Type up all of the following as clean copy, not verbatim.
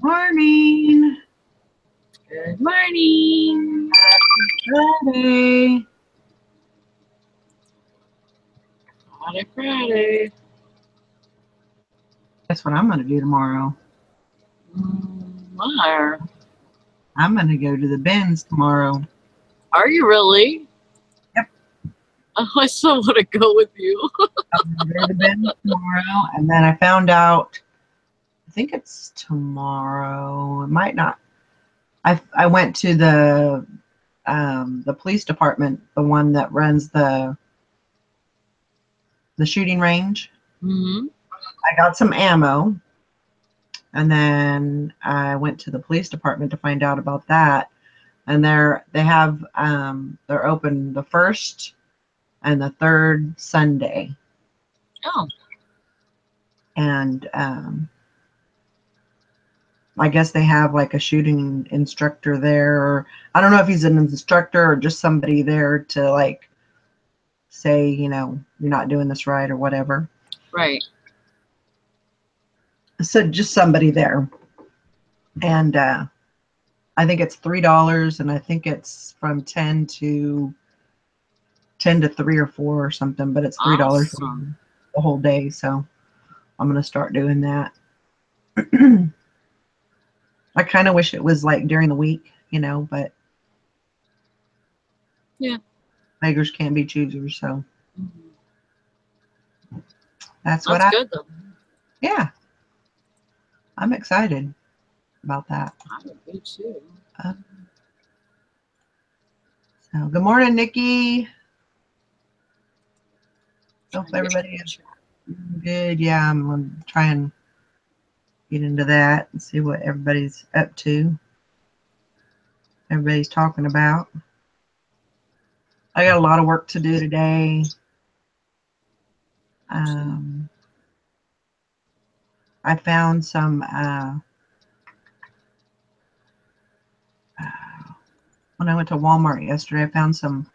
Morning. Good morning. Friday. Friday. Guess what I'm going to do tomorrow? Where? I'm going to go to the bins tomorrow. Are you really? Yep. Oh, I still want to go with you. I'm going to go to the bins tomorrow. And then I found out, I think it's tomorrow. It might not. I went to the police department, the one that runs the shooting range. Mm-hmm. I got some ammo. And then I went to the police department to find out about that. And they're open the first and the third Sunday. Oh. And I guess they have like a shooting instructor there, or I don't know if he's an instructor or just somebody there to like say, you're not doing this right or whatever. Right. So just somebody there. And I think it's $3, and I think it's from 10 to 3 or 4 or something, but it's $3 Awesome. the whole day. So I'm going to start doing that. I kind of wish it was like during the week, but yeah, beggars can't be choosers. So that's good though. Yeah, I'm excited about that. I'm good too. So good morning, Nikki. Hope everybody is good. Yeah, I'm going to try and get into that and see what everybody's up to. Everybody's talking about. I got a lot of work to do today. I found some when I went to Walmart yesterday. I found some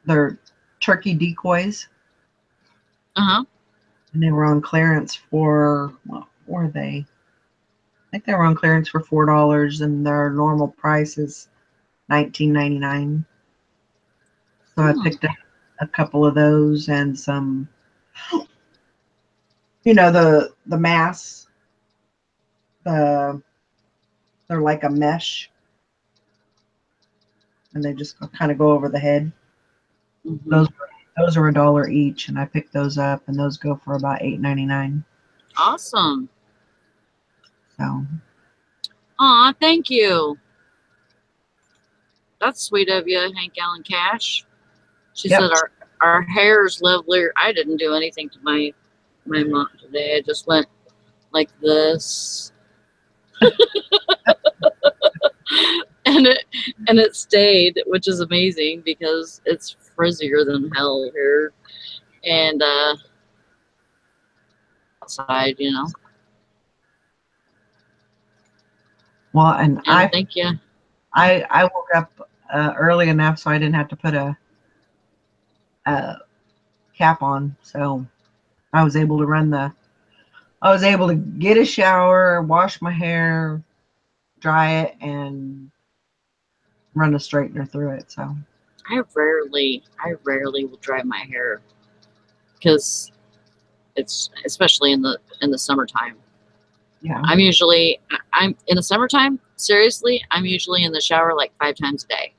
their turkey decoys. Uh-huh. And they were on clearance for, what were they? I think they were on clearance for $4, and their normal price is $19.99. So I picked up a couple of those and some, the masks. They're like a mesh, and they just kind of go over the head. Mm-hmm. Those are $1 each, and I picked those up, and those go for about $8.99. Awesome. So. Aw, thank you. That's sweet of you, Hank Allen Cash. She said our hair's lovely. I didn't do anything to my mom today. I just went like this. and it stayed, which is amazing because it's frizzier than hell here. And outside, Well, and I thank you. I woke up early enough so I didn't have to put a cap on, so I was able to get a shower, wash my hair, dry it, and run a straightener through it. So I rarely will dry my hair because it's especially in the summertime. Yeah, I'm in the summertime. Seriously, I'm usually in the shower like 5 times a day.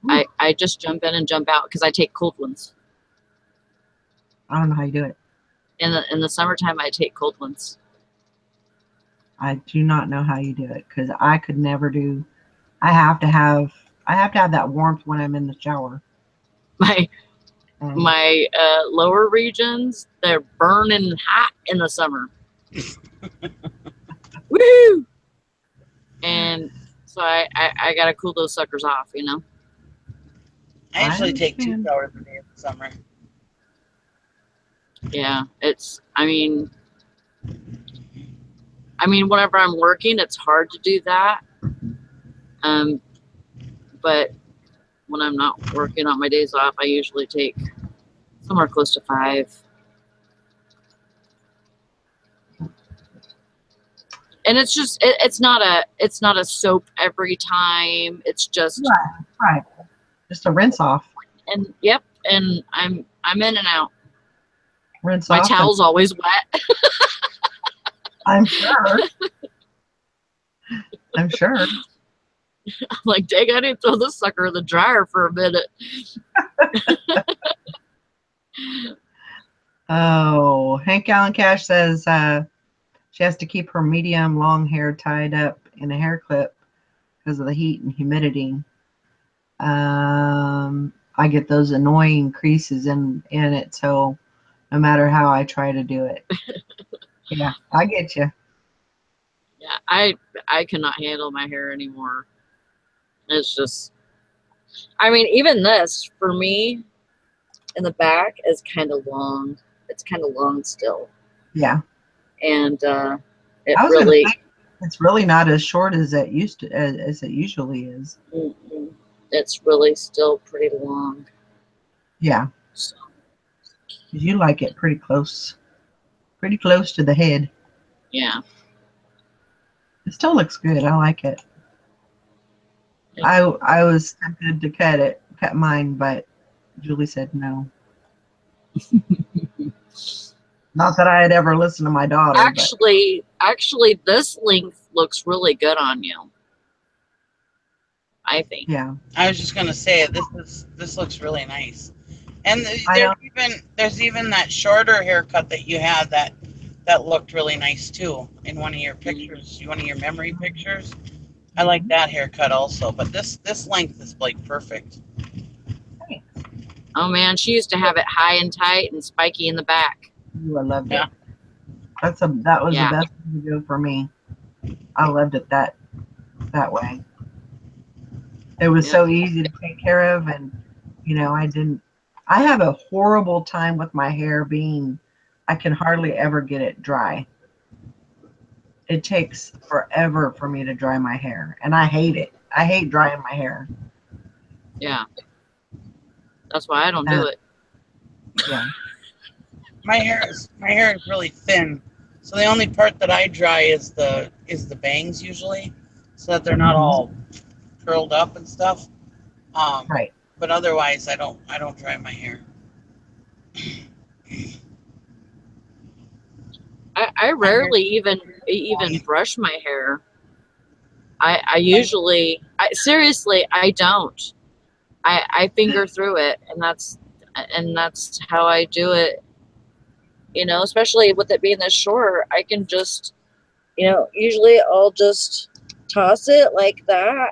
Ooh. I just jump in and jump out because I take cold ones. I don't know how you do it. In the summertime, I take cold ones. I do not know how you do it because I could never do. I have to have that warmth when I'm in the shower. My lower regions, they're burning hot in the summer. Woo! And so I gotta cool those suckers off, I usually take 2 showers a day in the summer. Yeah, I mean, whenever I'm working, it's hard to do that. But when I'm not working on my days off, I usually take somewhere close to 5. And it's just it's not a soap every time. It's just Right. Just a rinse off. and yep, and I'm in and out. Rinse My off. towel's always wet. I'm sure. I'm sure. I'm like, dang, I need to throw this sucker in the dryer for a minute. Oh, Hank Allen Cash says she has to keep her medium long hair tied up in a hair clip because of the heat and humidity. I get those annoying creases in it, so no matter how I try to do it. Yeah, I get you. Yeah, I cannot handle my hair anymore. It's just, I mean, even this for me in the back is kind of long. It's kind of long still, Yeah. and it I was really, gonna say, it's really not as short as it as it usually is. it's really still pretty long. Yeah. So, You like it pretty close to the head. yeah. It still looks good. I like it. I was tempted to cut mine, but Julie said no. Not that I had ever listened to my daughter. Actually, this length looks really good on you. I think. Yeah. I was just gonna say this looks really nice, and there's even that shorter haircut that you had that looked really nice too in one of your pictures, one of your memory pictures. I like that haircut also, but this length is like perfect. Oh man, she used to have it high and tight and spiky in the back. Ooh, I loved Yeah. it. That was the best thing to do for me. I loved it that way. It was so easy to take care of, and I have a horrible time with my hair being, I can hardly ever get it dry. It takes forever for me to dry my hair, and I hate it. I hate drying my hair. Yeah. That's why I don't do it. Yeah. My hair is really thin, so the only part that I dry is the bangs usually, so that they're not all curled up and stuff. Right. But otherwise, I don't dry my hair. I rarely even brush my hair. I usually, seriously, I don't. I finger through it, and that's how I do it. Especially with it being this short, I can just, usually I'll just toss it like that,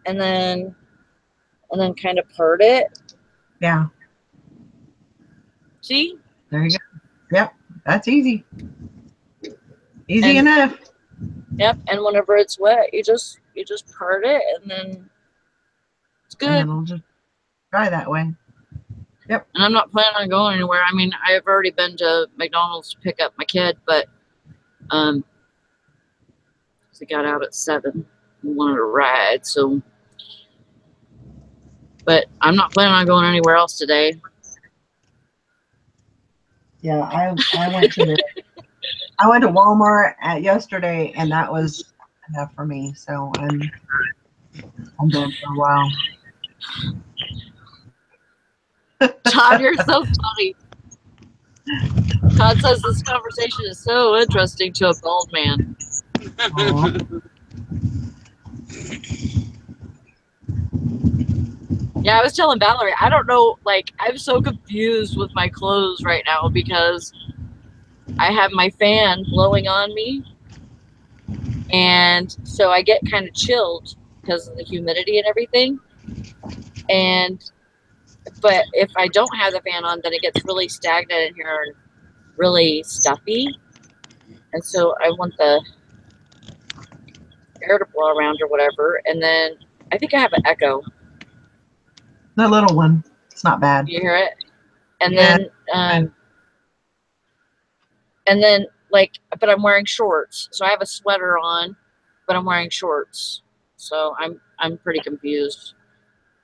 and then kind of part it. Yeah. See? There you go. Yep. That's easy. Easy enough. Yep. And whenever it's wet, you just part it, and then it's good. And it'll just dry that way. Yep. And I'm not planning on going anywhere. I mean, I've already been to McDonald's to pick up my kid, but he got out at 7 and wanted a ride, so. But I'm not planning on going anywhere else today. Yeah, I went to Walmart yesterday, and that was enough for me. So I'm done for a while. Todd, you're so funny. Todd says this conversation is so interesting to a bald man. Yeah, I was telling Valerie, I don't know, I'm so confused with my clothes right now because I have my fan blowing on me, and so I get kind of chilled because of the humidity and everything. But if I don't have the fan on, then it gets really stagnant in here and really stuffy. And so I want the air to blow around or whatever. And then I think I have an echo. The little one. It's not bad. You hear it? And then but I'm wearing shorts. So I have a sweater on, but I'm wearing shorts. So I'm pretty confused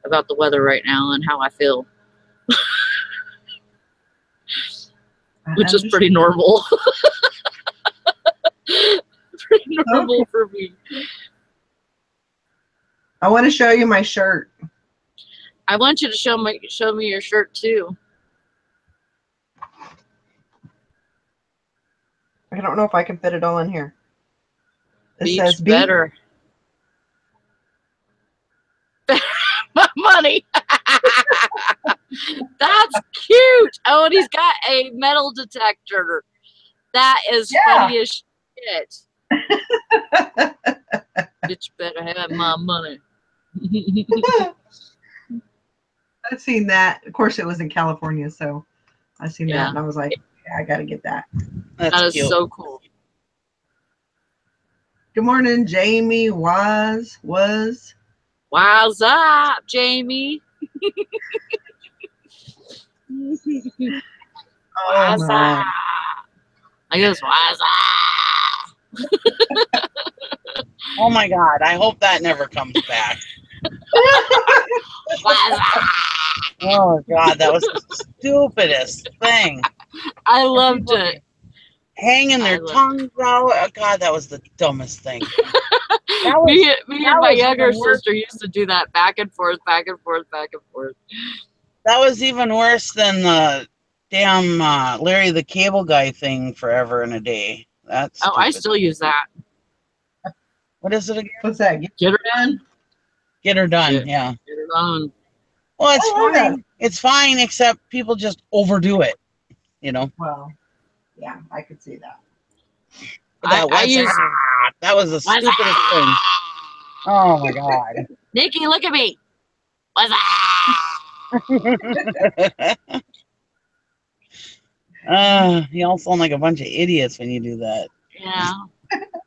about the weather right now and how I feel. Which is pretty normal. Pretty horrible for me. I want to show you my shirt. I want you to show me your shirt too. I don't know if I can fit it all in here. It Beach says better. Money. That's cute. Oh, and he's got a metal detector. That is funny as shit. Bitch better have my money. I've seen that. Of course, it was in California, so I seen that and I was like, yeah, I got to get that. That is cute. So cool. Good morning, Jamie. Was. What's up, Jamie? What's up? I guess what's up? Oh my God! I hope that never comes back. Oh God, that was the stupidest thing. I loved it. Hanging their tongues out. Oh God, that was the dumbest thing. Me and my younger sister used to do that back and forth, back and forth, back and forth. That was even worse than the damn Larry the Cable Guy thing forever and a day. That's I still use that. What is it again? What's that? Get her done. Get her done. Yeah. Get her done. Well, it's fine. It's fine, except people just overdo it. You know. Well, yeah, I could see that. That was the stupidest thing. Oh my God. Nikki, look at me. What's you all sound like a bunch of idiots when you do that. Yeah.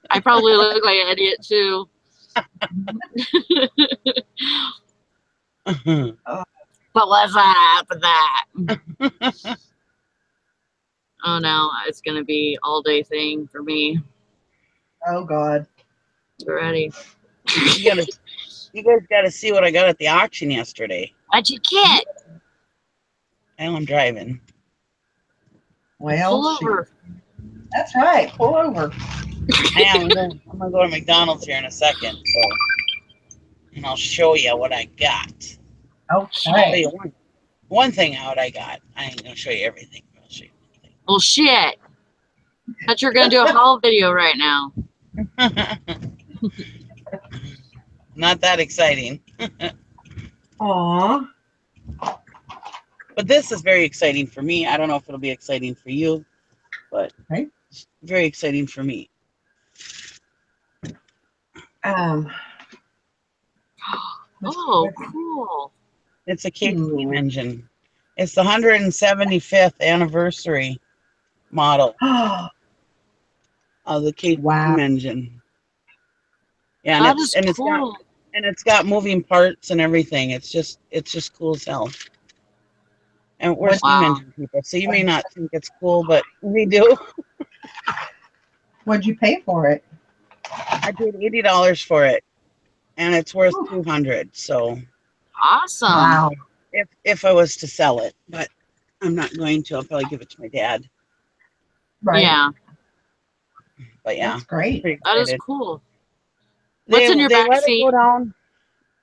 I probably look like an idiot too. But what's up with that? Oh no, it's gonna be all day thing for me. Oh God. Get ready. You guys gotta see what I got at the auction yesterday. What'd you get? Well, I'm driving. Well, pull over. That's right. Pull over. I'm gonna go to McDonald's here in a second, and I'll show you what I got. Okay. One thing out I got. I ain't gonna show you everything. I'll show you one thing. Well, shit. Thought you were gonna do a haul video right now. Not that exciting. Aw. But this is very exciting for me. I don't know if it'll be exciting for you, but it's very exciting for me. Oh, cool. It's a Cape steam engine. It's the 175th anniversary model of the Cape steam engine. Yeah, and it's got moving parts and everything. It's just cool as hell. And we're steam engine people, so you may not think it's cool, but we do. What'd you pay for it? I paid $80 for it, and it's worth $200. So awesome! Wow. If I was to sell it, but I'm not going to. I'll probably give it to my dad. Right. Yeah. But yeah, that's great. That is cool. What's in your back seat?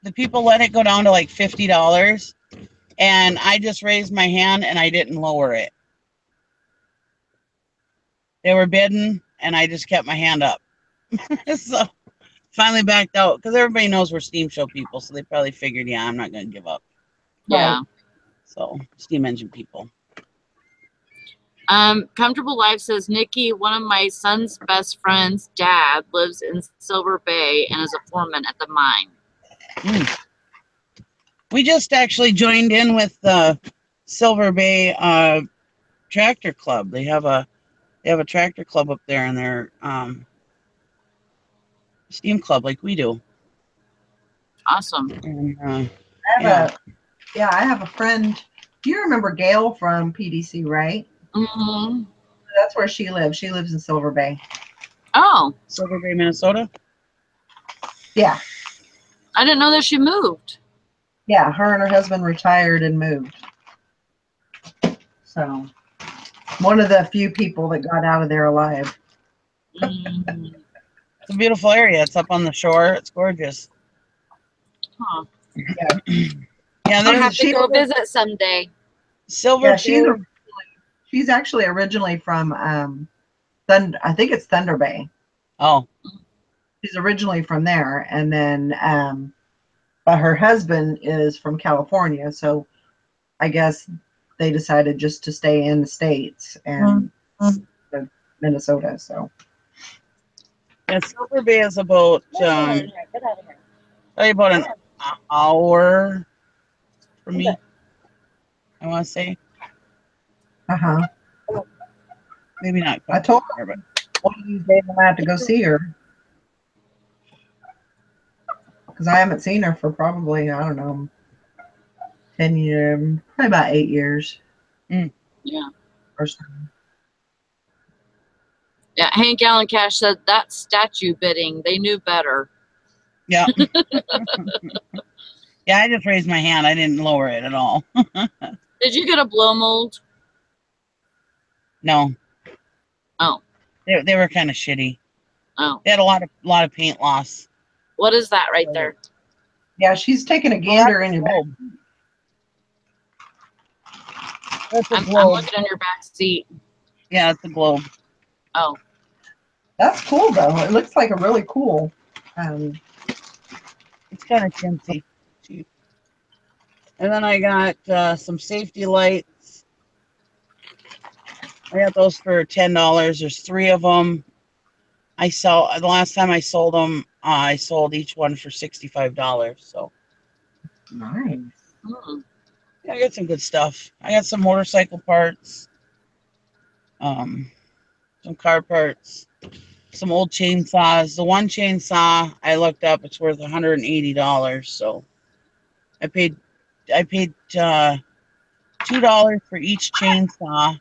The people let it go down to like $50, and I just raised my hand and I didn't lower it. They were bidding, and I just kept my hand up. So finally backed out because everybody knows we're steam show people, so they probably figured, yeah, I'm not going to give up. Yeah. So steam engine people. Comfortable Life says, Nikki, one of my son's best friends' dad lives in Silver Bay and is a foreman at the mine. We just actually joined in with the Silver Bay Tractor Club. They have a tractor club up there, and they're steam club like we do. Awesome. And, I have a friend. Do you remember Gail from PDC, right? Mm-hmm. That's where she lives. She lives in Silver Bay. Oh. Silver Bay, Minnesota? Yeah. I didn't know that she moved. Yeah, her and her husband retired and moved. So, one of the few people that got out of there alive. It's a beautiful area. It's up on the shore. It's gorgeous. Huh. Yeah, I'll there's have to go visit someday. Silver Yeah, too. she's actually originally from I think it's Thunder Bay. Oh, She's originally from there, and then but her husband is from California, so I guess they decided just to stay in the States and Minnesota. So yeah, Silver Bay is about probably about an hour from me. I want to say maybe not. I told her, but one of these days I'm gonna have to go see her because I haven't seen her for probably, I don't know, 10 years, probably about 8 years. Yeah. Or so. Yeah, Hank Allen Cash said that statue bidding, they knew better. yeah. Yeah, I just raised my hand. I didn't lower it at all. Did you get a blow mold? No. Oh. They were kind of shitty. Oh. They had a lot of paint loss. What is that right there? Yeah, she's taking a gander in your back. That's a I'm globe. looking in your back seat. Yeah, it's a globe. Oh. That's cool though. It looks like a really cool. It's kind of chintzy. And then I got some safety lights. I got those for $10. There's 3 of them. The last time I sold them, I sold each one for $65. So Nice. yeah, I got some good stuff. I got some motorcycle parts, some car parts, some old chainsaws. The one chainsaw I looked up, it's worth $180. So I paid $2 for each chainsaw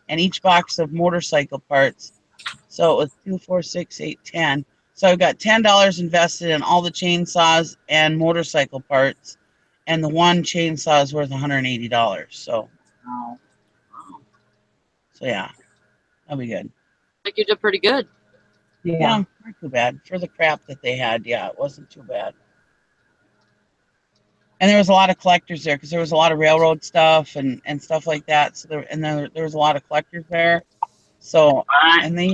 and each box of motorcycle parts. So it was 2, 4, 6, 8, 10. So I've got $10 invested in all the chainsaws and motorcycle parts, and the one chainsaw is worth $180. So yeah, that'll be good. Like you did pretty good. Yeah, not too bad for the crap that they had. Yeah, it wasn't too bad. And there was a lot of collectors there because there was a lot of railroad stuff and stuff like that. So there was a lot of collectors there. So and they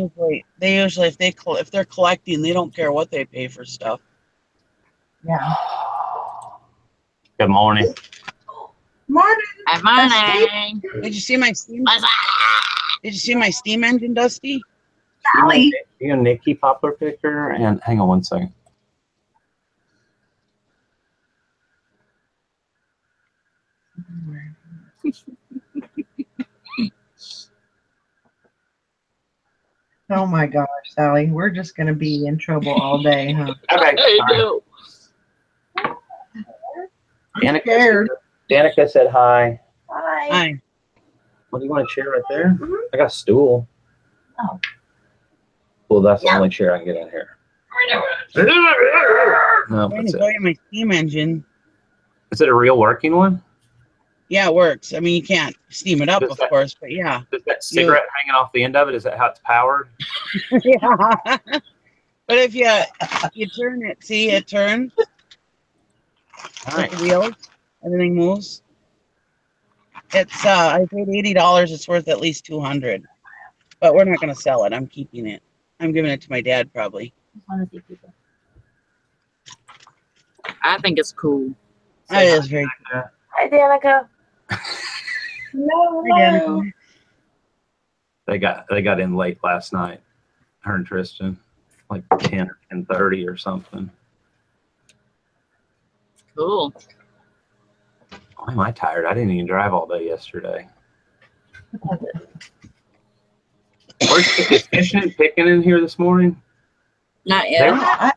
usually if they're collecting, they don't care what they pay for stuff. Yeah. Good morning. Morning. Good morning. Did you see my steam? Did you see my steam engine, Dusty? Sally. You and Nikki poplar picker, and hang on one second. Oh my gosh, Sally, we're just gonna be in trouble all day, huh? Okay. I do. Danica said hi. Hi. What do you want, a chair right there? I got a stool. Oh. Well, that's the only chair I can get in here. No, I'm going that's to show it. you my steam engine. Is it a real working one? Yeah, it works. I mean, you can't steam it up, Does of that- course, but yeah. Is that cigarette hanging off the end of it? Is that how it's powered? Yeah. But if you turn it, see, it turns. Nice. With the wheels, everything moves. It's I paid $80. It's worth at least $200, but we're not going to sell it. I'm keeping it. I'm giving it to my dad probably. I think it's cool. It is very cool. Hi, Danica. Hi, Danica. They got in late last night. Her and Tristan, like 10 or 10:30 or something. Cool. Why am I tired? I didn't even drive all day yesterday. Is Fishing and Picking in here this morning? Not yet.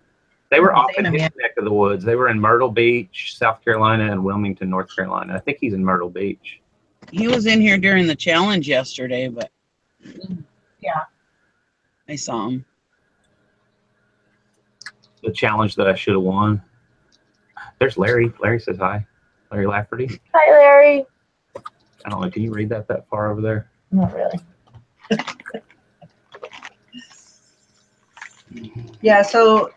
They were off seen in him his yet. neck of the woods. They were in Myrtle Beach, South Carolina, and Wilmington, North Carolina. I think he's in Myrtle Beach. He was in here during the challenge yesterday, but Yeah. I saw him. The challenge that I should have won. There's Larry. Larry says hi. Larry Lafferty. Hi, Larry. I don't know. Can you read that far over there? Not really. Yeah, so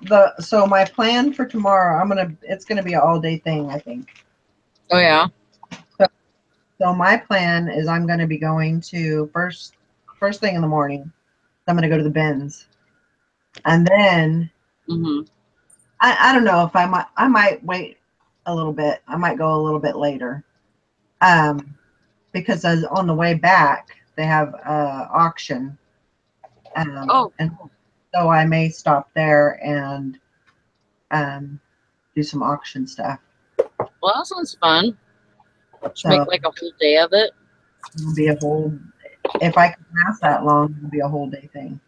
my plan for tomorrow, it's gonna be an all day thing, I think. Oh yeah. So my plan is I'm gonna be going to first thing in the morning. I'm gonna go to the bins, and then Mhm. I don't know if I might wait a little bit. I might go a little bit later, because as on the way back they have auction, Oh, and so I may stop there and do some auction stuff. well, that sounds fun. Just So make like a whole day of it. it'll be a whole. If I can last that long, it'll be a whole day thing.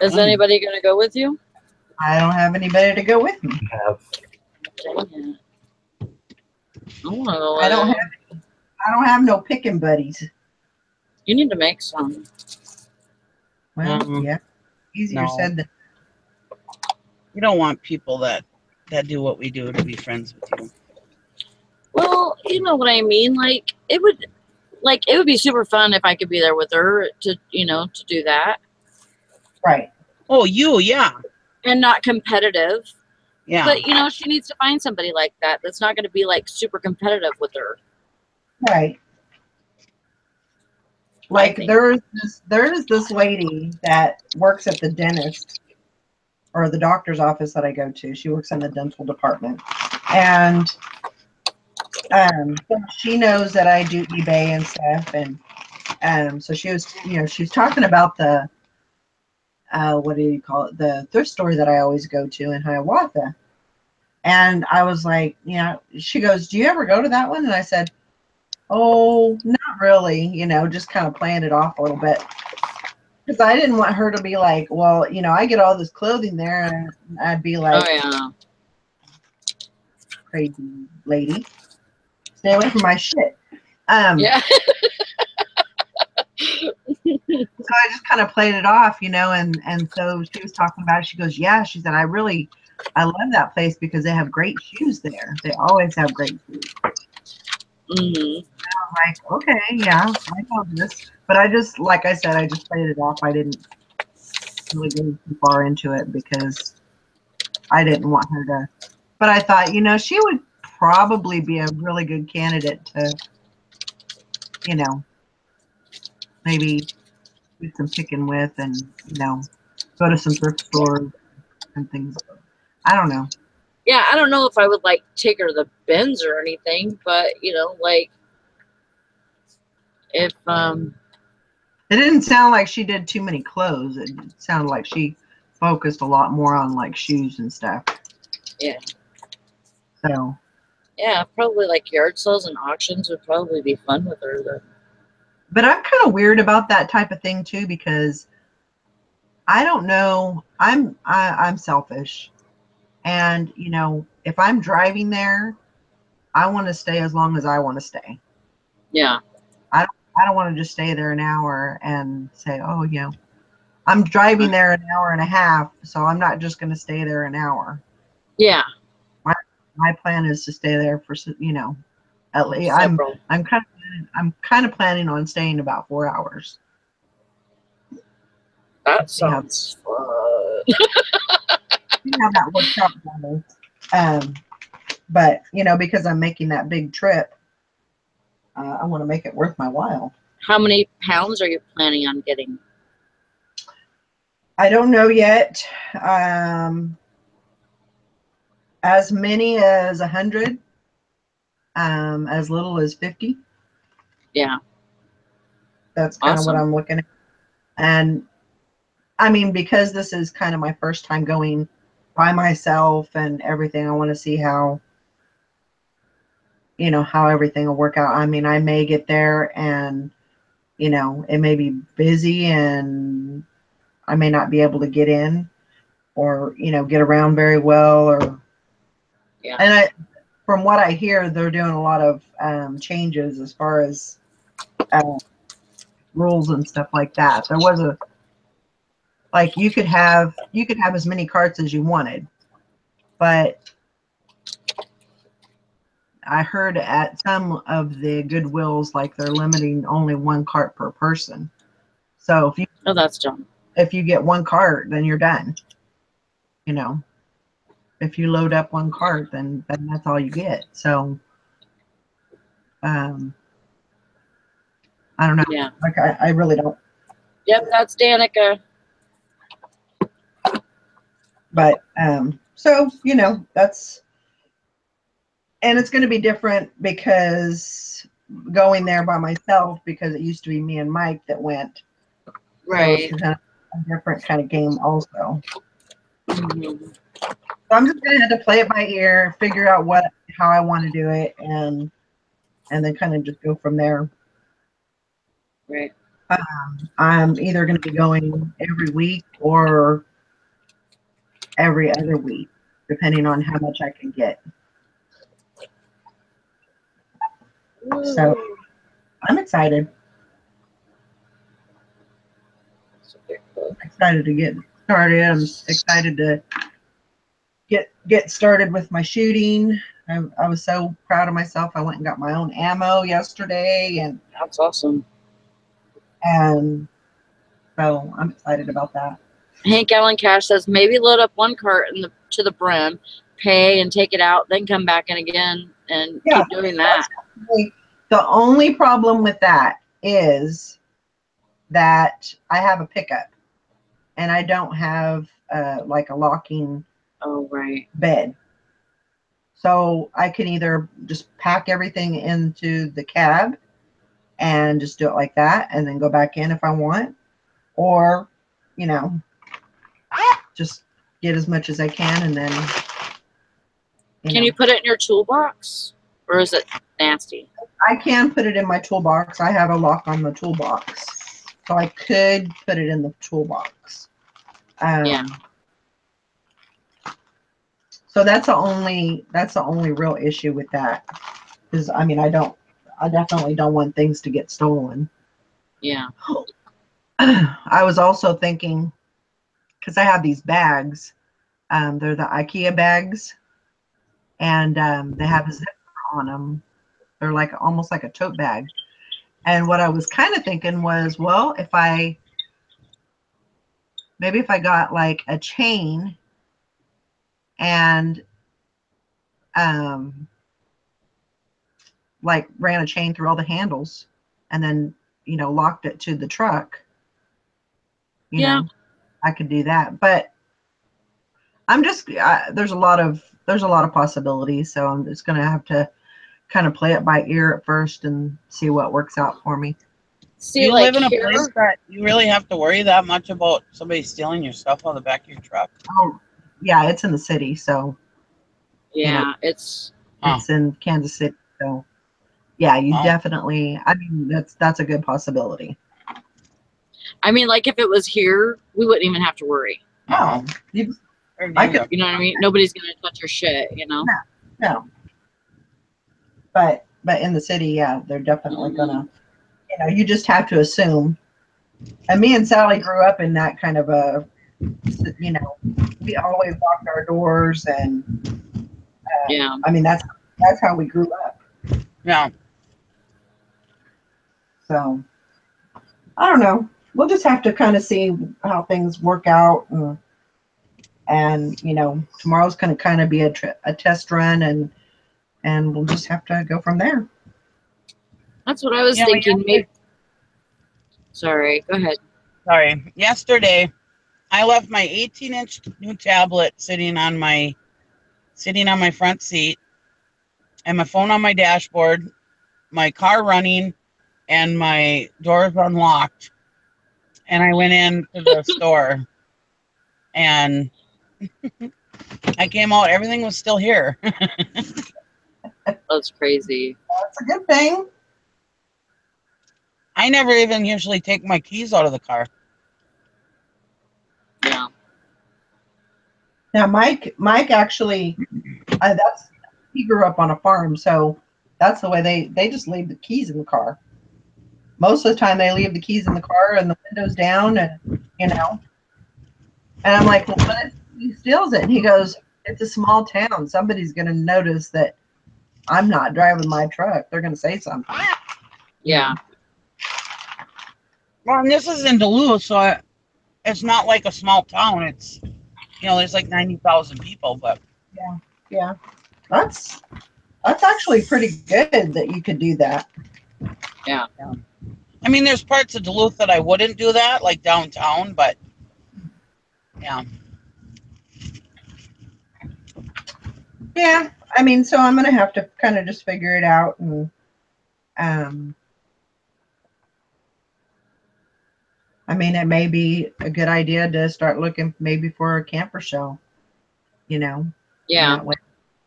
Is anybody gonna go with you? I don't have anybody to go with me. Have Dang it. I wanna go I don't with have you. I don't have no picking buddies. You need to make some. Well, yeah, easier No. said than. We don't want people that do what we do to be friends with you. Well, you know what I mean. Like it would be super fun if I could be there with her to to do that, Right. Oh, yeah. and not competitive. Yeah. But she needs to find somebody like that that's not going to be like super competitive with her. Right. Like there is this lady that works at the dentist or the doctor's office that I go to. She works in the dental department, and so she knows that I do eBay and stuff, and so she was she's talking about the what do you call it, the thrift store that I always go to in Hiawatha. And I was like, she goes, do you ever go to that one? And I said, oh, not really, just kind of playing it off a little bit. Because I didn't want her to be like, well, I get all this clothing there. And I'd be like, Oh yeah. crazy lady, stay away from my shit. Yeah. So I just kind of played it off, and so she was talking about it. She goes, yeah, she said, I love that place because they have great shoes there. They always have great shoes. Mhm. I'm like, okay, yeah, I know this. But I just, like I said, I just played it off. I didn't really go too far into it because I didn't want her to. But I thought, she would probably be a really good candidate to, maybe do some picking with and, go to some thrift stores and things. I don't know. Yeah, I don't know if I would like take her to the bins or anything, but like if It didn't sound like she did too many clothes. It sounded like she focused a lot more on like shoes and stuff. Yeah. So. Yeah, probably like yard sales and auctions would probably be fun with her. Then. But I'm kind of weird about that type of thing too because I don't know. I'm selfish, and if I'm driving there, I want to stay as long as I want to stay. Yeah. I don't want to just stay there an hour and say, oh, I'm driving there an hour and a half, so I'm not just going to stay there an hour. Yeah. My plan is to stay there for at least Several. I'm kind of planning on staying about 4 hours. That sounds fun. See how that works out for me. But because I'm making that big trip, I want to make it worth my while. How many pounds are you planning on getting? I don't know yet. As many as 100, as little as 50. Yeah. That's kind of Awesome. what I'm looking at. And I mean, because this is kind of my first time going by myself and everything, I want to see how how everything will work out. I mean, I may get there and it may be busy and I may not be able to get in or get around very well, or Yeah. and from what I hear, they're doing a lot of changes as far as rules and stuff like that. There was like you could have as many carts as you wanted, but I heard at some of the Goodwills, like they're limiting only one cart per person. So Oh, that's dumb. if you get one cart, then you're done. you know, if you load up one cart, then that's all you get. So, I don't know. Yeah. Like I really don't. Yep, that's Danica. But so that's, and it's going to be different because going there by myself, because it used to be me and Mike that went. Right. So it's kind of a different kind of game also. Mm-hmm. So I'm just going to have to play it by ear, figure out how I want to do it, and then kind of just go from there. Right. I'm either going to be going every week or every other week, depending on how much I can get. So I'm excited. Excited to get started. I'm excited to get started with my shooting. I was so proud of myself. I went and got my own ammo yesterday, and That's awesome. So I'm excited about that. Hank Allen Cash says maybe load up one cart to the brim, pay and take it out, then come back in again and keep doing that. The only problem with that is that I have a pickup and I don't have like a locking bed. So I can either just pack everything into the cab and just do it like that and then go back in if I want, or just get as much as I can and then Can you put it in your toolbox, or is it nasty? I can put it in my toolbox. I have a lock on the toolbox, so I could put it in the toolbox. Yeah. So that's the only real issue with that, because I definitely don't want things to get stolen. Yeah. I was also thinking, because I have these bags, they're the IKEA bags, and they have a zipper on them. They're like almost like a tote bag. And what I was kind of thinking was, well, if I got like a chain and like ran a chain through all the handles and then locked it to the truck, I could do that. But I'm just there's a lot of possibilities, so I'm just gonna have to kind of play it by ear at first and see what works out for me. See, you like live in a place that you really have to worry that much about somebody stealing your stuff out of the back of your truck? Oh, yeah, it's in the city, so it's in Kansas City, so yeah, you definitely. I mean, that's a good possibility. I mean, like if it was here, we wouldn't even have to worry. No, you know what I mean? Nobody's gonna touch your shit, No. But in the city, yeah, they're definitely gonna. You just have to assume. And me and Sally grew up in that kind of a. We always locked our doors, and I mean that's how we grew up. Yeah. So I don't know. We'll just have to kind of see how things work out, and tomorrow's going to kind of be a test run, and we'll just have to go from there. That's what I was thinking. Maybe. Sorry, go ahead. Sorry. Yesterday, I left my 18-inch new tablet sitting on my front seat, and my phone on my dashboard, my car running, and my doors unlocked. And I went into the store, and I came out. Everything was still here. That's crazy. That's a good thing. I never even usually take my keys out of the car. Yeah. Now, Mike actually, he grew up on a farm, so that's the way they just leave the keys in the car. Most of the time, they leave the keys in the car and the windows down, and And I'm like, well, what if he steals it? And he goes, it's a small town. Somebody's going to notice that I'm not driving my truck. They're going to say something. Yeah. Well, and this is in Duluth, so it's not like a small town. It's, You know, there's like 90,000 people, but Yeah. That's actually pretty good that you could do that. Yeah. I mean, there's parts of Duluth that I wouldn't do that, like downtown, but yeah. Yeah. I mean, so I'm gonna have to kind of just figure it out, and I mean, it may be a good idea to start looking maybe for a camper show, you know. Yeah. And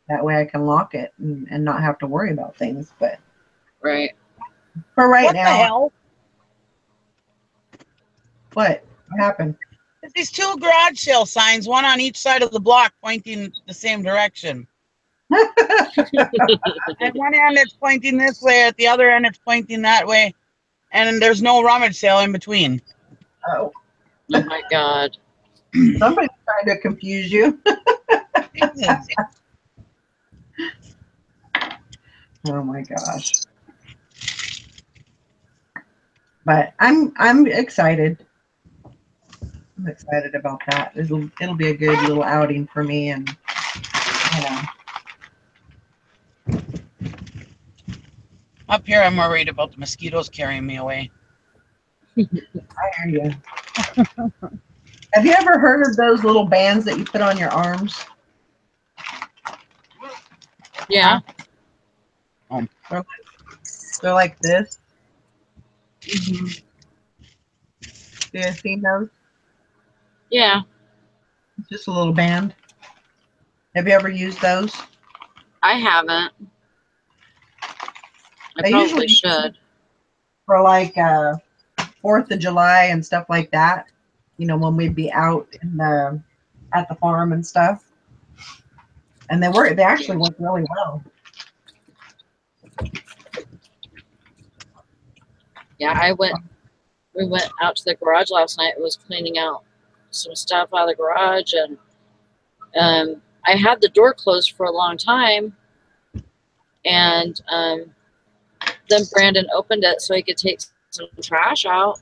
that way I can lock it and not have to worry about things. But Right. for right What now, the hell? what happened? There's these two garage sale signs, one on each side of the block, pointing the same direction. At one end, it's pointing this way. At the other end, it's pointing that way. And there's no rummage sale in between. Oh, Oh my God. somebody's trying to confuse you. Jesus. Oh my gosh. But I'm excited. I'm excited about that. It'll be a good little outing for me, and you know. Up here, I'm worried about the mosquitoes carrying me away. I hear you. Have you ever heard of those little bands that you put on your arms? Yeah. They're like this. Hmm. Have you seen those? Yeah. It's just a little band. Have you ever used those? I haven't. I They probably usually should. For like 4th of July and stuff like that. You know, when we'd be out at the farm and stuff. And they actually work really well. Yeah, we went out to the garage last night and was cleaning out some stuff out of the garage, and I had the door closed for a long time, and then Brandon opened it so he could take some trash out.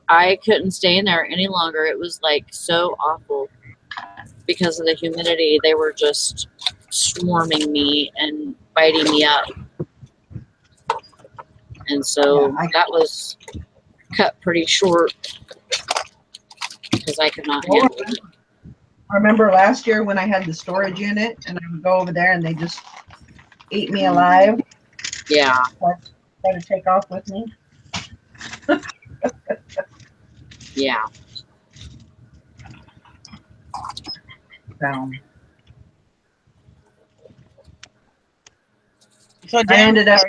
I couldn't stay in there any longer. It was like so awful because of the humidity. They were just swarming me and biting me up. And so that was cut pretty short because I could not handle it. I remember last year when I had the storage unit and I would go over there and they just eat me alive. Yeah. Try to take off with me. Yeah. So, I Dan, ended up.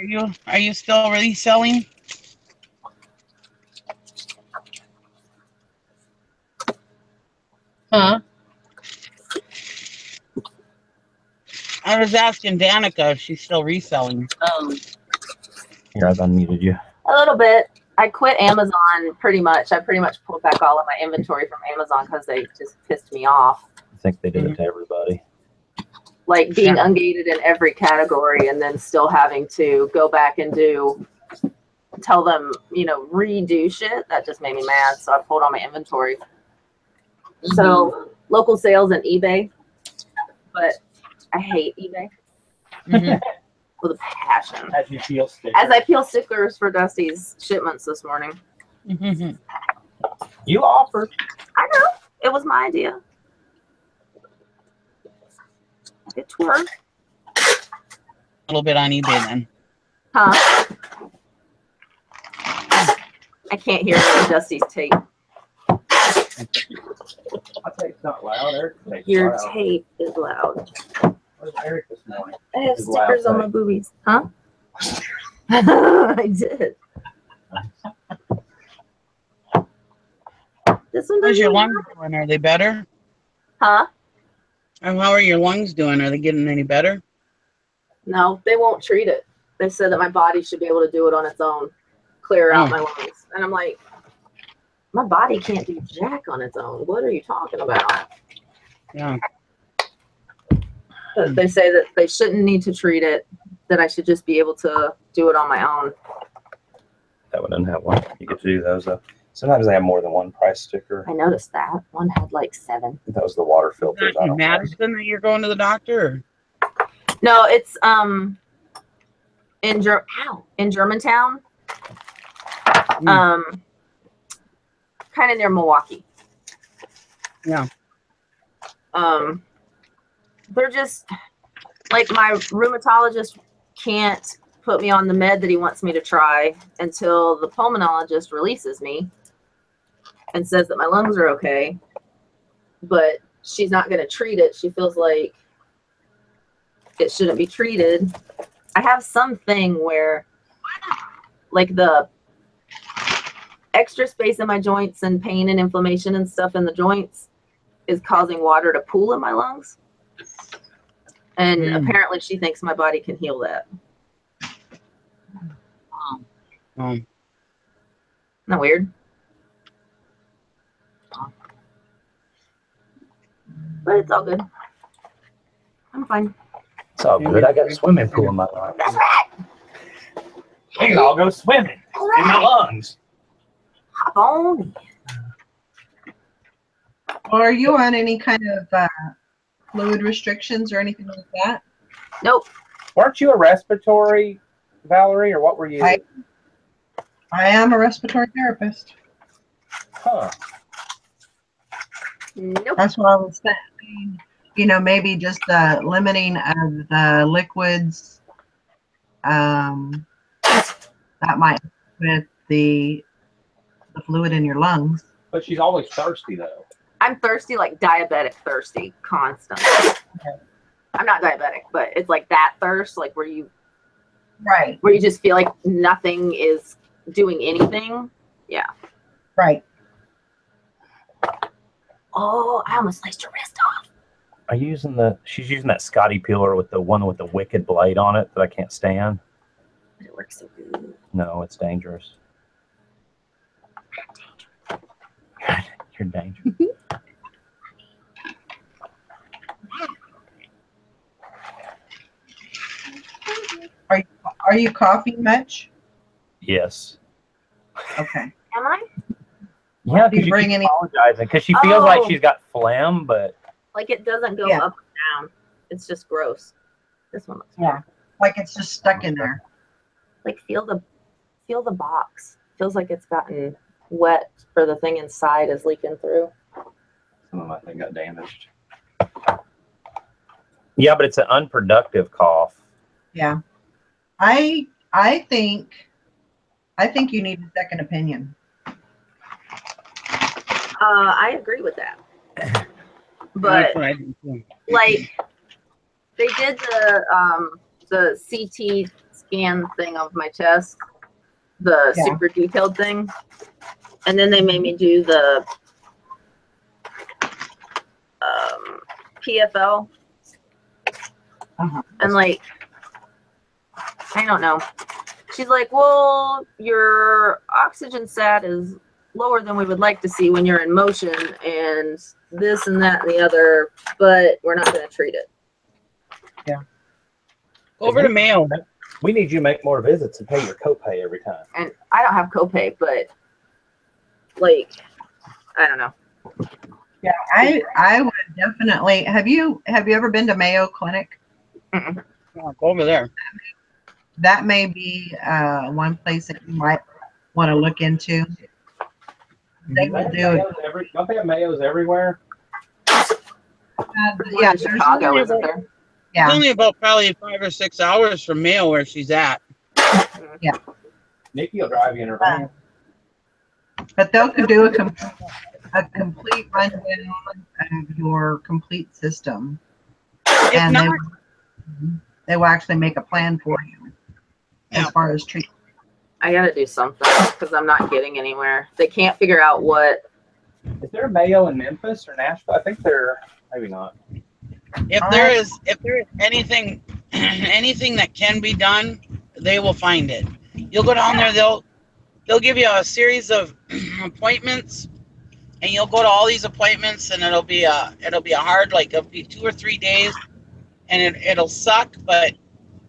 are you still reselling? Huh? I was asking Danica if she's still reselling. Here, I've unmuted you. A little bit. I quit Amazon pretty much. I pretty much pulled back all of my inventory from Amazon because they just pissed me off. I think they did it to everybody. Like being ungated in every category and then still having to go back and tell them, redo shit. That just made me mad. So I pulled all my inventory. Mm-hmm. So local sales and eBay, but I hate eBay with a passion. As you peel stickers. As I peel stickers for Dusty's shipments this morning. You offered. I know. It was my idea. It worked. A little bit on eBay then. Huh? I can't hear Dusty's tape. I say it's not loud. Your tape is loud. Where's Eric this morning? I have His stickers loud on my tape. boobies. Huh? I did. This one How's doesn't your work. lungs doing? Are they better? Huh? And how are your lungs doing? Are they getting any better? No, they won't treat it. They said that my body should be able to do it on its own, clear out my lungs. And I'm like, my body can't do jack on its own. What are you talking about? Yeah. But they say that they shouldn't need to treat it, that I should just be able to do it on my own. That one doesn't have one. You get to do those though. Sometimes they have more than one price sticker. I noticed that one had like 7. That was the water Is filters. that I in don't know. Madison that you're going to the doctor? No, it's in Germantown, kind of near Milwaukee. Yeah. They're just like, my rheumatologist can't put me on the med that he wants me to try until the pulmonologist releases me and says that my lungs are okay, but she's not going to treat it. She feels like it shouldn't be treated. I have something where, like, the extra space in my joints and pain and inflammation and stuff in the joints is causing water to pool in my lungs. And apparently she thinks my body can heal that. Isn't that weird? But it's all good. I'm fine. It's all good. I got a swimming pool in my lungs. We can all go swimming in my lungs. Hop on. Well, are you on any kind of fluid restrictions or anything like that? Nope. Weren't you a respiratory, Valerie, or what were you? I am a respiratory therapist. Huh. Nope. That's what I was saying. You know, maybe just the limiting of the liquids. That might with the fluid in your lungs. But she's always thirsty, though. I'm thirsty, like diabetic thirsty, constantly. Okay. I'm not diabetic, but it's like that thirst, like where you just feel like nothing is doing anything. Yeah. Right. Oh, I almost sliced your wrist off. She's using that Scotty peeler with the one with the wicked blade on it that I can't stand. But it works so good. No, it's dangerous. You're dangerous. Are you coughing much? Yes. Okay. Am I? Yeah, Do you because bring any? apologizing because she feels like she's got phlegm, but Like it doesn't go Yeah. up and down. It's just gross. This one looks Yeah. Like it's just stuck in there. like feel the box. Feels like it's gotten wet, or the thing inside is leaking through. some of my thing got damaged. Yeah, but it's an unproductive cough. Yeah. I think you need a second opinion. I agree with that. But That's what I do too. like they did the CT scan thing of my chest, the Yeah. super detailed thing, and then they made me do the PFL, and like I don't know. She's like, well, your oxygen sat is lower than we would like to see when you're in motion, and this and that and the other, but we're not going to treat it. Yeah. Go over to Mayo. We need you to make more visits and pay your copay every time. And I don't have copay, but like, I don't know. Yeah, I would definitely. Have you ever been to Mayo Clinic? Mm-mm. Oh, go over there. That may be one place that you might want to look into. They will do it. Don't they have Mayos everywhere? Yeah, In Chicago, isn't there? It's yeah, only about probably 5 or 6 hours from Mayo where she's at. Nikki will drive you in her van. but they'll do a complete rundown of your complete system, If and not, they will actually make a plan for you Yeah. as far as treatment. I got to do something because I'm not getting anywhere. They can't figure out what. Is there a Mayo in Memphis or Nashville? I think they're maybe not. if there is anything anything that can be done, they will find it. You'll go down there, they'll give you a series of appointments, and you'll go to all these appointments, and it'll be a hard, like it'll be 2 or 3 days, and it'll suck, but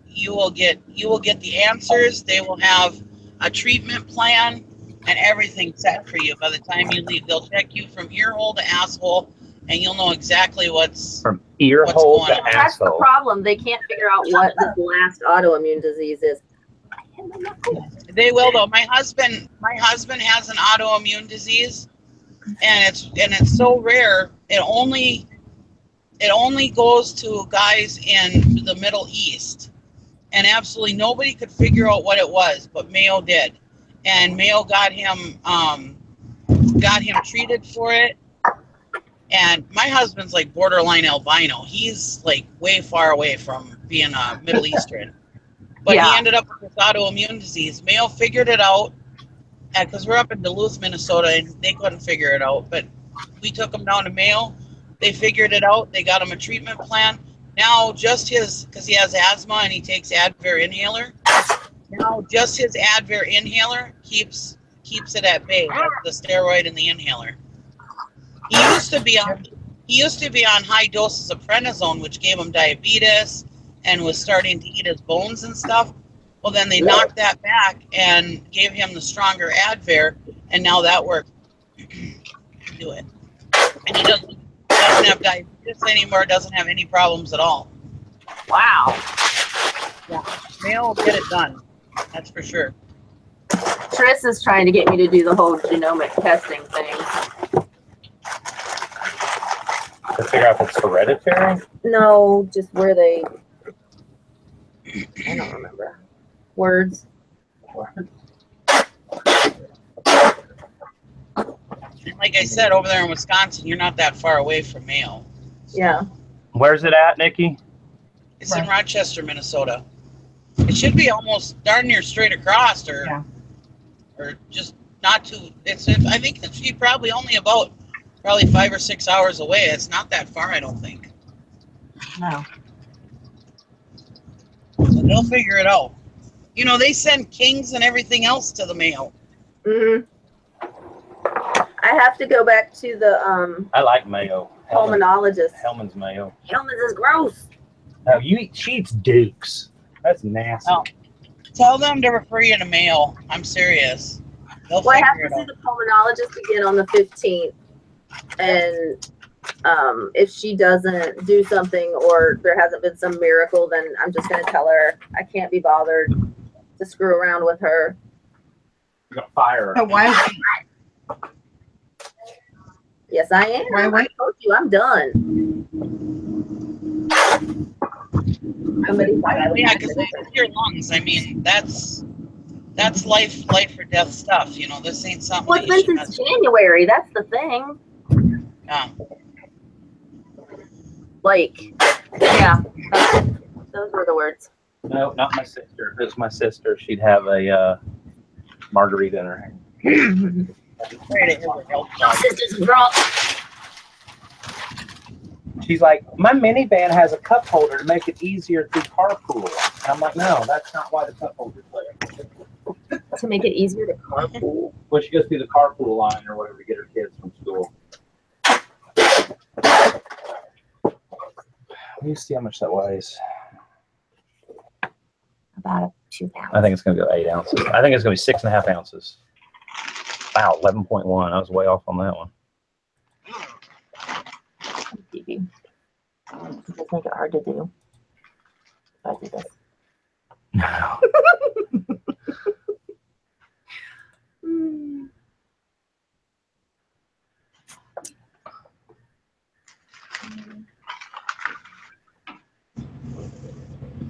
you will get the answers. They will have a treatment plan, and everything's set for you. By the time you leave, they'll check you from ear hole to asshole, and you'll know exactly what's From ear what's hole going to on. That's the asshole. problem. They can't figure out what this last autoimmune disease is. They will though. My husband has an autoimmune disease, and it's so rare. It only goes to guys in the Middle East, and absolutely nobody could figure out what it was, but Mayo did, and Mayo got him treated for it. And my husband's like borderline albino. He's like way far away from being a Middle Eastern. But Yeah. he ended up with this autoimmune disease. Mayo figured it out because we're up in Duluth, Minnesota, and they couldn't figure it out. But we took him down to Mayo. They figured it out. They got him a treatment plan. Now, just because he has asthma and he takes Advair inhaler, now just his Advair inhaler keeps it at bay. That's the steroid in the inhaler. He used to be on high doses of prednisone, which gave him diabetes and was starting to eat his bones and stuff. Well, then they knocked that back and gave him the stronger Advair, and now that works. Do it. And he doesn't have diabetes anymore, doesn't have any problems at all. Wow. Yeah. Mayo will get it done. That's for sure. Tris is trying to get me to do the whole genomic testing thing. To figure out if it's hereditary? No, just where they. I don't remember. Words. Like I said, over there in Wisconsin, you're not that far away from Mayo. So Yeah. Where's it at, Nikki? it's in Rochester, Minnesota. It should be almost darn near straight across, or just not too. I think it should be probably only about 5 or 6 hours away. It's not that far, I don't think. No. So they'll figure it out. You know, they send kings and everything else to the Mayo. Mm-hmm. I have to go back to the I like Mayo. pulmonologist. Hellman's Mayo. Hellman's is gross. Oh, she eats Dukes. That's nasty. Oh. Tell them to refer you to Mayo. I'm serious. They'll Well, I have figure to it see out. the pulmonologist again on the 15th. And if she doesn't do something or there hasn't been some miracle, then I'm just going to tell her I can't be bothered to screw around with her. You're going to fire her. But why? Yes, I am. Why I wait? told you I'm done. Somebody Yeah, because it's your lungs. I mean, that's life or death stuff. You know, this ain't something. Well, it's that you been should since January. That's the thing. Yeah. Like, yeah. Those were the words. No, not my sister. If it was my sister, she'd have a margarita in her hand. Right, it was a health Your job. sister's drunk. She's like, my minivan has a cup holder to make it easier through carpool. And I'm like, no, that's not why the cup holder's there. To make it easier to carpool. Well, she goes through the carpool line or whatever to get her kids from school. Let me see how much that weighs. About 2 pounds. I think it's going to go 8 ounces. I think it's going to be 6.5 ounces. Wow, 11.1. I was way off on that one. Just make it hard to do. I do this. No.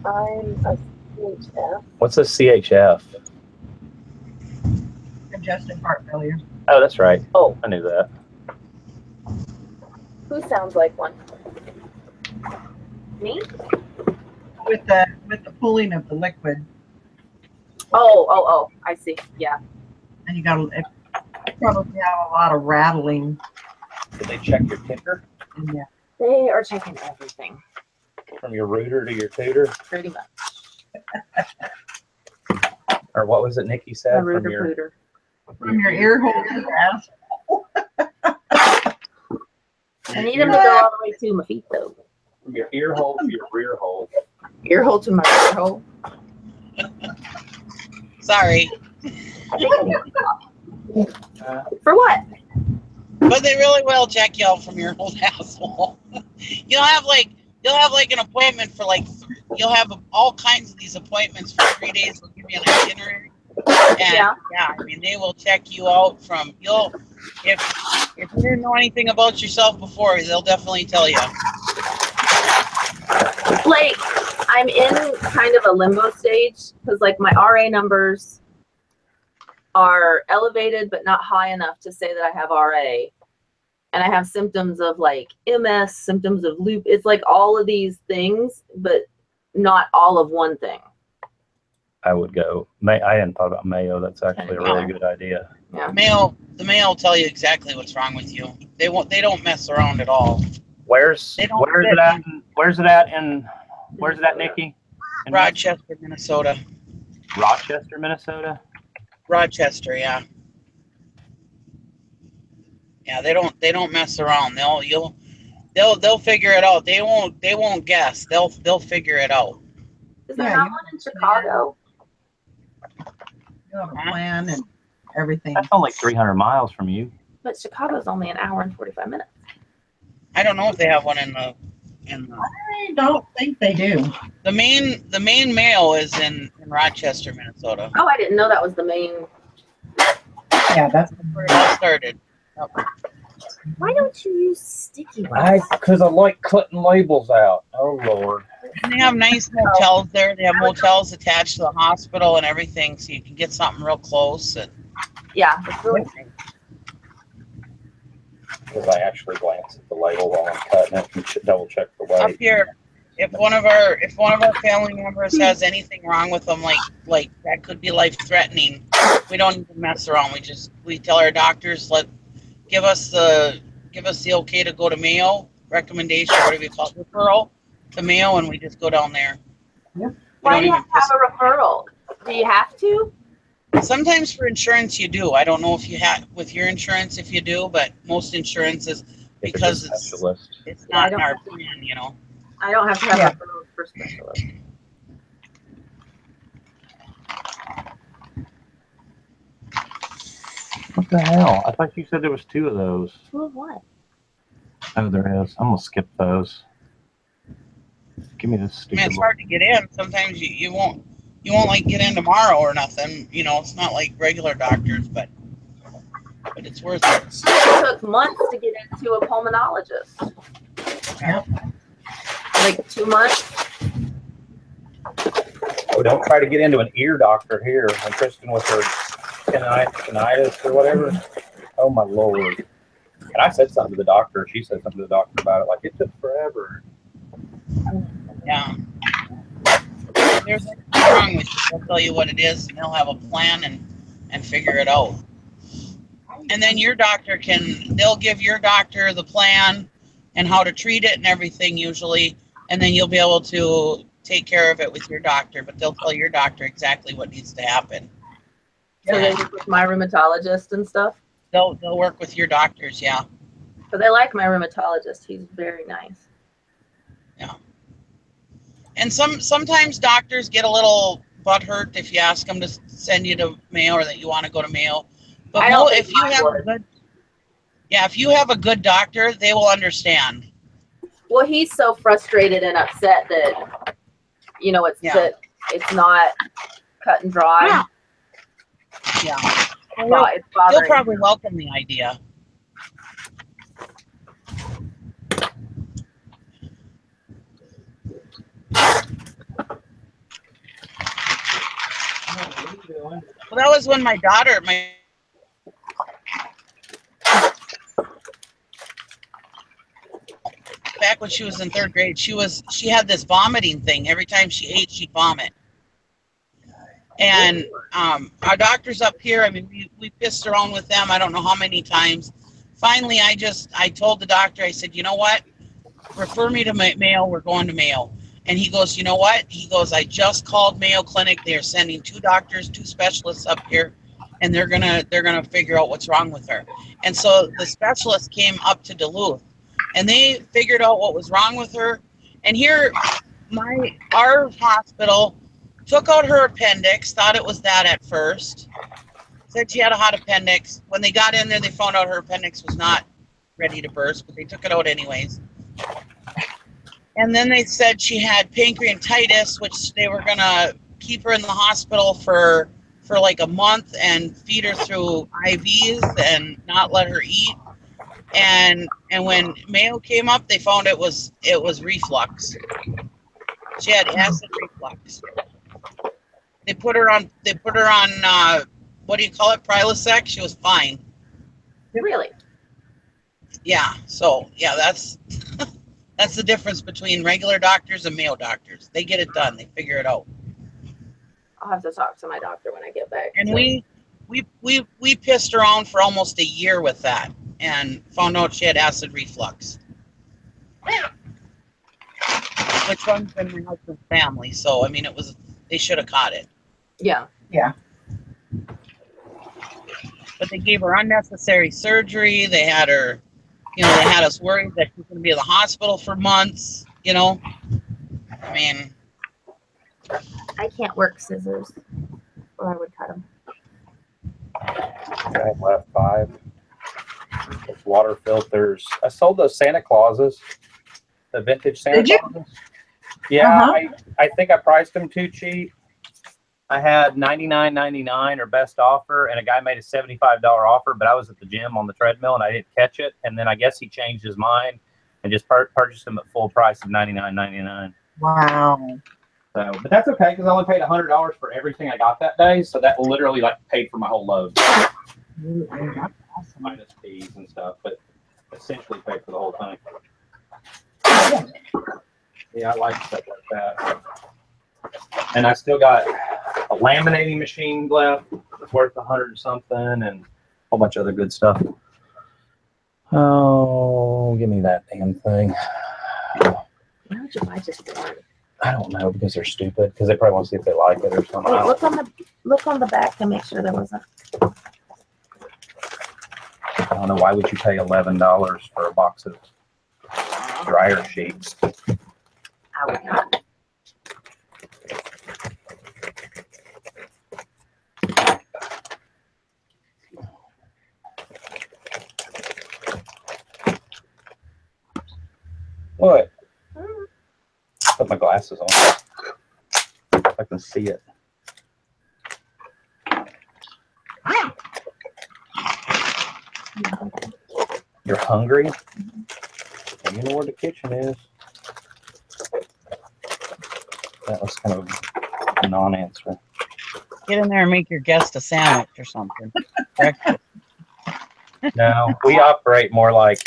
I'm a CHF. What's a CHF? Congestive heart failure. Oh, that's right. Oh, I knew that. Who sounds like one? Me? With the pooling of the liquid, Oh, I see. Yeah. and you probably have a lot of rattling. Did they check your ticker In there. They are checking everything. from your rooter to your tutor? Pretty much. Or what was it Nikki A said? rooter pooter. From your ear hole to your ass. I need them to go all the way to my feet, though. From your ear hole to your rear hole. Ear hole to my ear hole. Sorry. I think I need to stop. For what? But they really will check you out from your old asshole. You'll have like an appointment for like you'll have all kinds of these appointments for 3 days. They'll give you an itinerary, and Yeah. I mean they will check you out from if you didn't know anything about yourself before, they'll definitely tell you. Like, I'm in kind of a limbo stage because like my RA numbers are elevated but not high enough to say that I have RA. And I have symptoms of like MS, symptoms of loop. It's like all of these things, but not all of one thing. I would go. I hadn't thought about Mayo. That's actually a really good idea. Yeah. The Mayo will tell you exactly what's wrong with you. They don't mess around at all. Where's it at, Nikki? In Rochester, Minnesota. Rochester, Minnesota? Rochester, yeah. Yeah, they don't mess around. They'll figure it out. They won't guess. They'll figure it out. Is there not one in Chicago? You have a plan and everything. That's only 300 miles from you. But Chicago's only an hour and 45 minutes. I don't know if they have one in the. I don't think they do. The main Mayo is in Rochester, Minnesota. Oh, I didn't know that was the main. Yeah, that's Where it all started. Why don't you use sticky ones? Because I like cutting labels out. Oh Lord. And they have nice motels there. They have motels attached to the hospital and everything, so you can get something real close. And Yeah, it's really nice. Because I actually glance at the label while I'm cutting it and double check the weight. up here, if one of our family members has anything wrong with them, like that could be life threatening, we don't even mess around. We tell our doctors, give us the okay to go to Mayo, recommendation, whatever you call it, referral to Mayo, and we just go down there. Yep. Why do you have to have a referral? Do you have to? Sometimes for insurance you do. I don't know if you have with your insurance if you do, but most insurances because it's not in our plan, you know. I don't have to have referrals for specialists. What the hell? I thought you said there was 2 of those. 2 of what? Oh, there is. I'm gonna skip those. Give me this I stupid. mean, it's hard to get in. Sometimes you won't like get in tomorrow or nothing. You know, it's not like regular doctors, but it's worth it. It took months to get into a pulmonologist. Yep. Like 2 months. Oh, don't try to get into an ear doctor here. And Kristen with her tinnitus or whatever. Oh my Lord. And I said something to the doctor. She said something to the doctor about it. Like, it took forever. Yeah. There's nothing wrong with you. They'll tell you what it is, and they'll have a plan and figure it out. And then your doctor they'll give your doctor the plan and how to treat it and everything usually, and then you'll be able to take care of it with your doctor, but they'll tell your doctor exactly what needs to happen. So they work with my rheumatologist and stuff? They'll work with your doctors, yeah. But they like my rheumatologist. He's very nice. Yeah. And sometimes doctors get a little butthurt if you ask them to send you to Mayo or that you want to go to Mayo. But if you have a good doctor, they will understand. Well, he's so frustrated and upset that it's not cut and dry. Yeah. It's bothering He'll probably welcome the idea. Well, that was when my daughter, back when she was in 3rd grade, she had this vomiting thing. Every time she ate, she'd vomit. And our doctors up here, I mean, we pissed around with them. I don't know how many times. Finally, I told the doctor, I said, you know what? Refer me to Mayo. We're going to Mayo. And he goes, you know what? He goes, I just called Mayo Clinic. They are sending 2 doctors, 2 specialists up here, and they're gonna figure out what's wrong with her. And so the specialist came up to Duluth, and they figured out what was wrong with her. And here, our hospital took out her appendix, thought it was that at first, Said she had a hot appendix. When they got in there, they found out her appendix was not ready to burst, but they took it out anyways. And then they said she had pancreatitis, which they were going to keep her in the hospital for like a month and feed her through IVs and not let her eat. And when Mayo came up, they found it was reflux. She had acid reflux. They put her on what do you call it, Prilosec. She was fine. Really? Yeah. So yeah, that's that's the difference between regular doctors and Mayo doctors. They get it done. They figure it out. I'll have to talk to my doctor when I get back. And we pissed around for almost a year with that and found out she had acid reflux. Which runs in my husband's family. So I mean, they should have caught it. Yeah. Yeah. But they gave her unnecessary surgery. They had her, they had us worried that she was going to be in the hospital for months. I mean, I can't work scissors, or I would cut them. I have left 5. Those water filters. I sold those Santa Clauses, the vintage Santa Did you? Clauses. Yeah, Uh-huh. I think I priced them too cheap. I had $99.99 or best offer, and a guy made a $75 offer, but I was at the gym on the treadmill and I didn't catch it. And then I guess he changed his mind and just purchased them at full price of $99.99. Wow. So, but that's okay because I only paid $100 for everything I got that day, so that literally paid for my whole load. Minus fees and stuff, but essentially paid for the whole thing. Yeah, I like stuff like that. And I still got a laminating machine left. It's worth $100 something, and a whole bunch of other good stuff. Oh, give me that damn thing. Why would you buy just one? I don't know, because they're stupid. Because they probably want to see if they like it or something. Wait, look on the back to make sure there wasn't. I don't know. Why would you pay $11 for a box of dryer sheets? I would not. What? Put my glasses on. I can see it. You're hungry? And you know where the kitchen is. That was kind of a non-answer. Get in there and make your guest a sandwich or something. No, we operate more like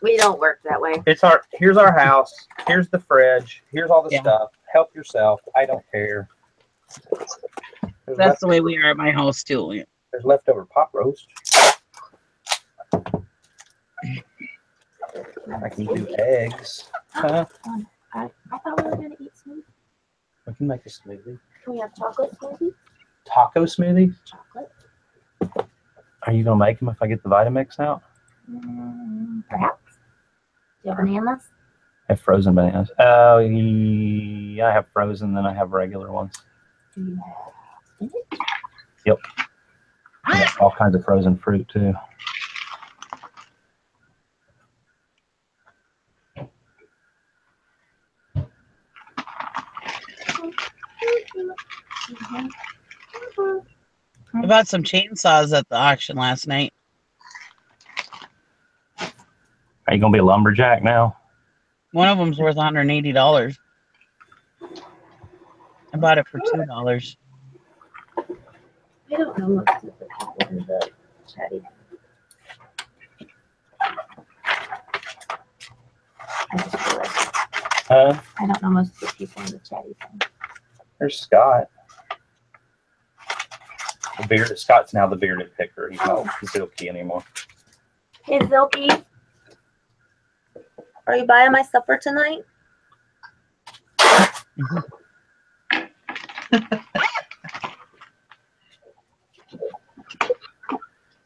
We don't work that way. here's our house, here's the fridge, here's all the Yeah. stuff. Help yourself. I don't care. That's the way we are at my house too. There's leftover pot roast. I can do eggs. Huh? I thought we were gonna eat smoothie. We can make a smoothie. Can we have chocolate smoothie? Taco smoothie? Chocolate? Are you gonna make them if I get the Vitamix out? Perhaps. Do you have bananas? I have frozen bananas. Oh, yeah, I have frozen, then I have regular ones. Do you have spinach? Yep. I got all kinds of frozen fruit too. I bought some chainsaws at the auction last night. Are you gonna be a lumberjack now? One of them's worth $180. I bought it for $2. I don't know most of the people in the chatty. I just feel like I don't know most of the people in the chatty thing. There's Scott. Scott's now the bearded picker. He's not Zilky anymore. Hey Zilky, are you buying my supper tonight?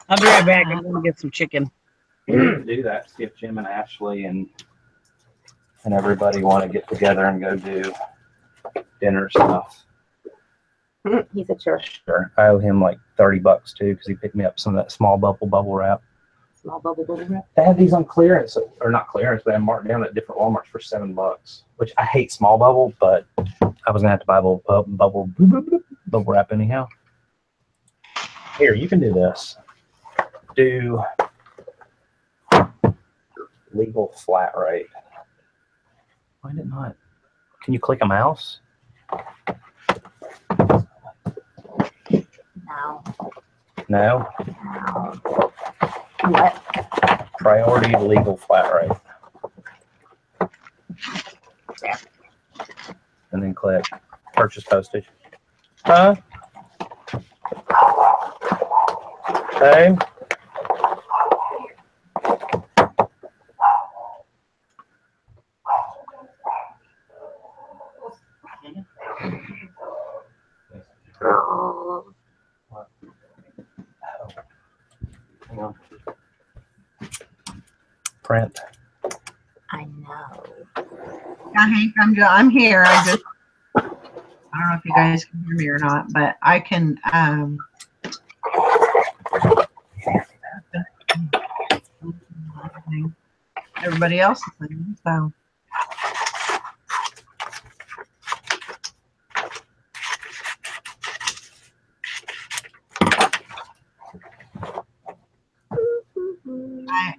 I'll be right back. I'm going to get some chicken. Do that. See if Jim and Ashley and everybody want to get together and go do dinner stuff. He said, sure. Sure. I owe him like $30 too because he picked me up some of that small bubble wrap. Small bubble wrap. They have these on clearance, or not clearance, but they have marked down at different Walmarts for $7. Which I hate small bubble, but I was gonna have to buy bubble wrap anyhow. Here, you can do this. Do legal flat rate. Why did it not? Can you click a mouse? No. No. No. What? Priority legal flat rate. Yeah. And then click purchase postage. Huh? Okay. Oh. Hang on. Print. I know. Yeah, Hank, I'm here. I don't know if you guys can hear me or not, but I can everybody else is saying, so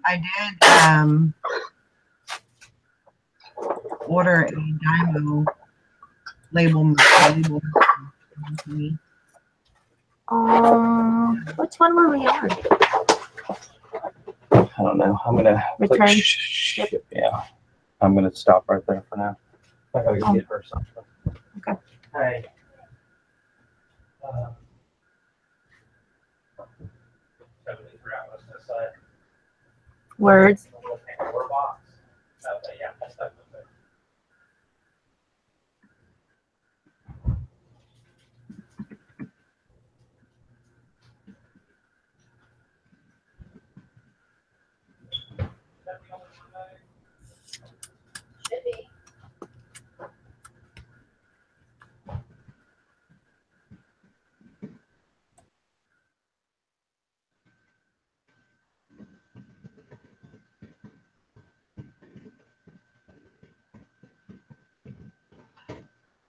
I did order a Dymo label. Which one were we on? I don't know. I'm gonna Return. click ship. Yeah. I'm gonna stop right there for now. I gotta go get her something. Okay. Hey. Words. Yeah, that's that.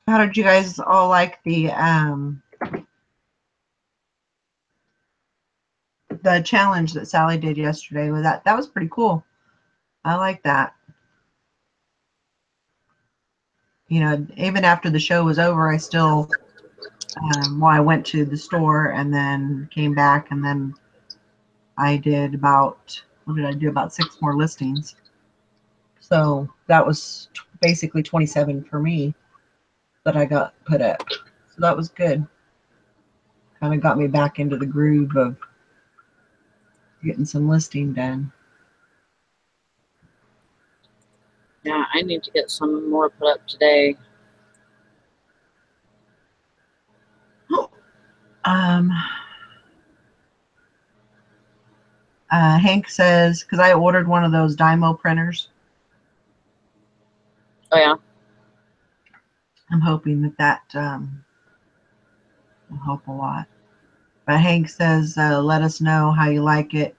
How did you guys all like the challenge that Sally did yesterday? Was that was pretty cool. I like that. You know, even after the show was over, I still well, I went to the store and then came back, and then I did about, what did I do? About 6 more listings. So that was basically 27 for me that I got put up. So that was good. Kind of got me back into the groove of getting some listing done. Yeah, I need to get some more put up today. Hank says, because I ordered one of those Dymo printers. Oh yeah. I'm hoping that will help a lot. But Hank says, let us know how you like it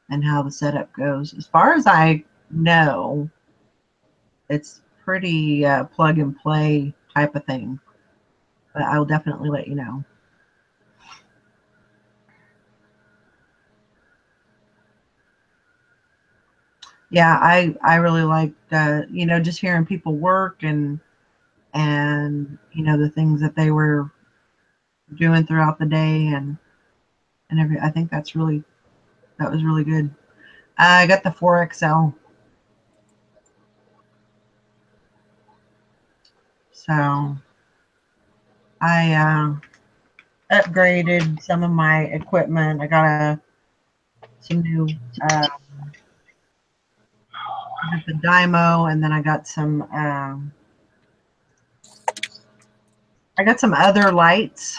and how the setup goes. As far as I know, it's pretty plug and play type of thing. But I will definitely let you know. Yeah, I really liked you know, just hearing people work and you know, the things that they were doing throughout the day and I think that was really good. I got the 4XL. So I upgraded some of my equipment. I got some new I got the Dymo, and then I got some other lights.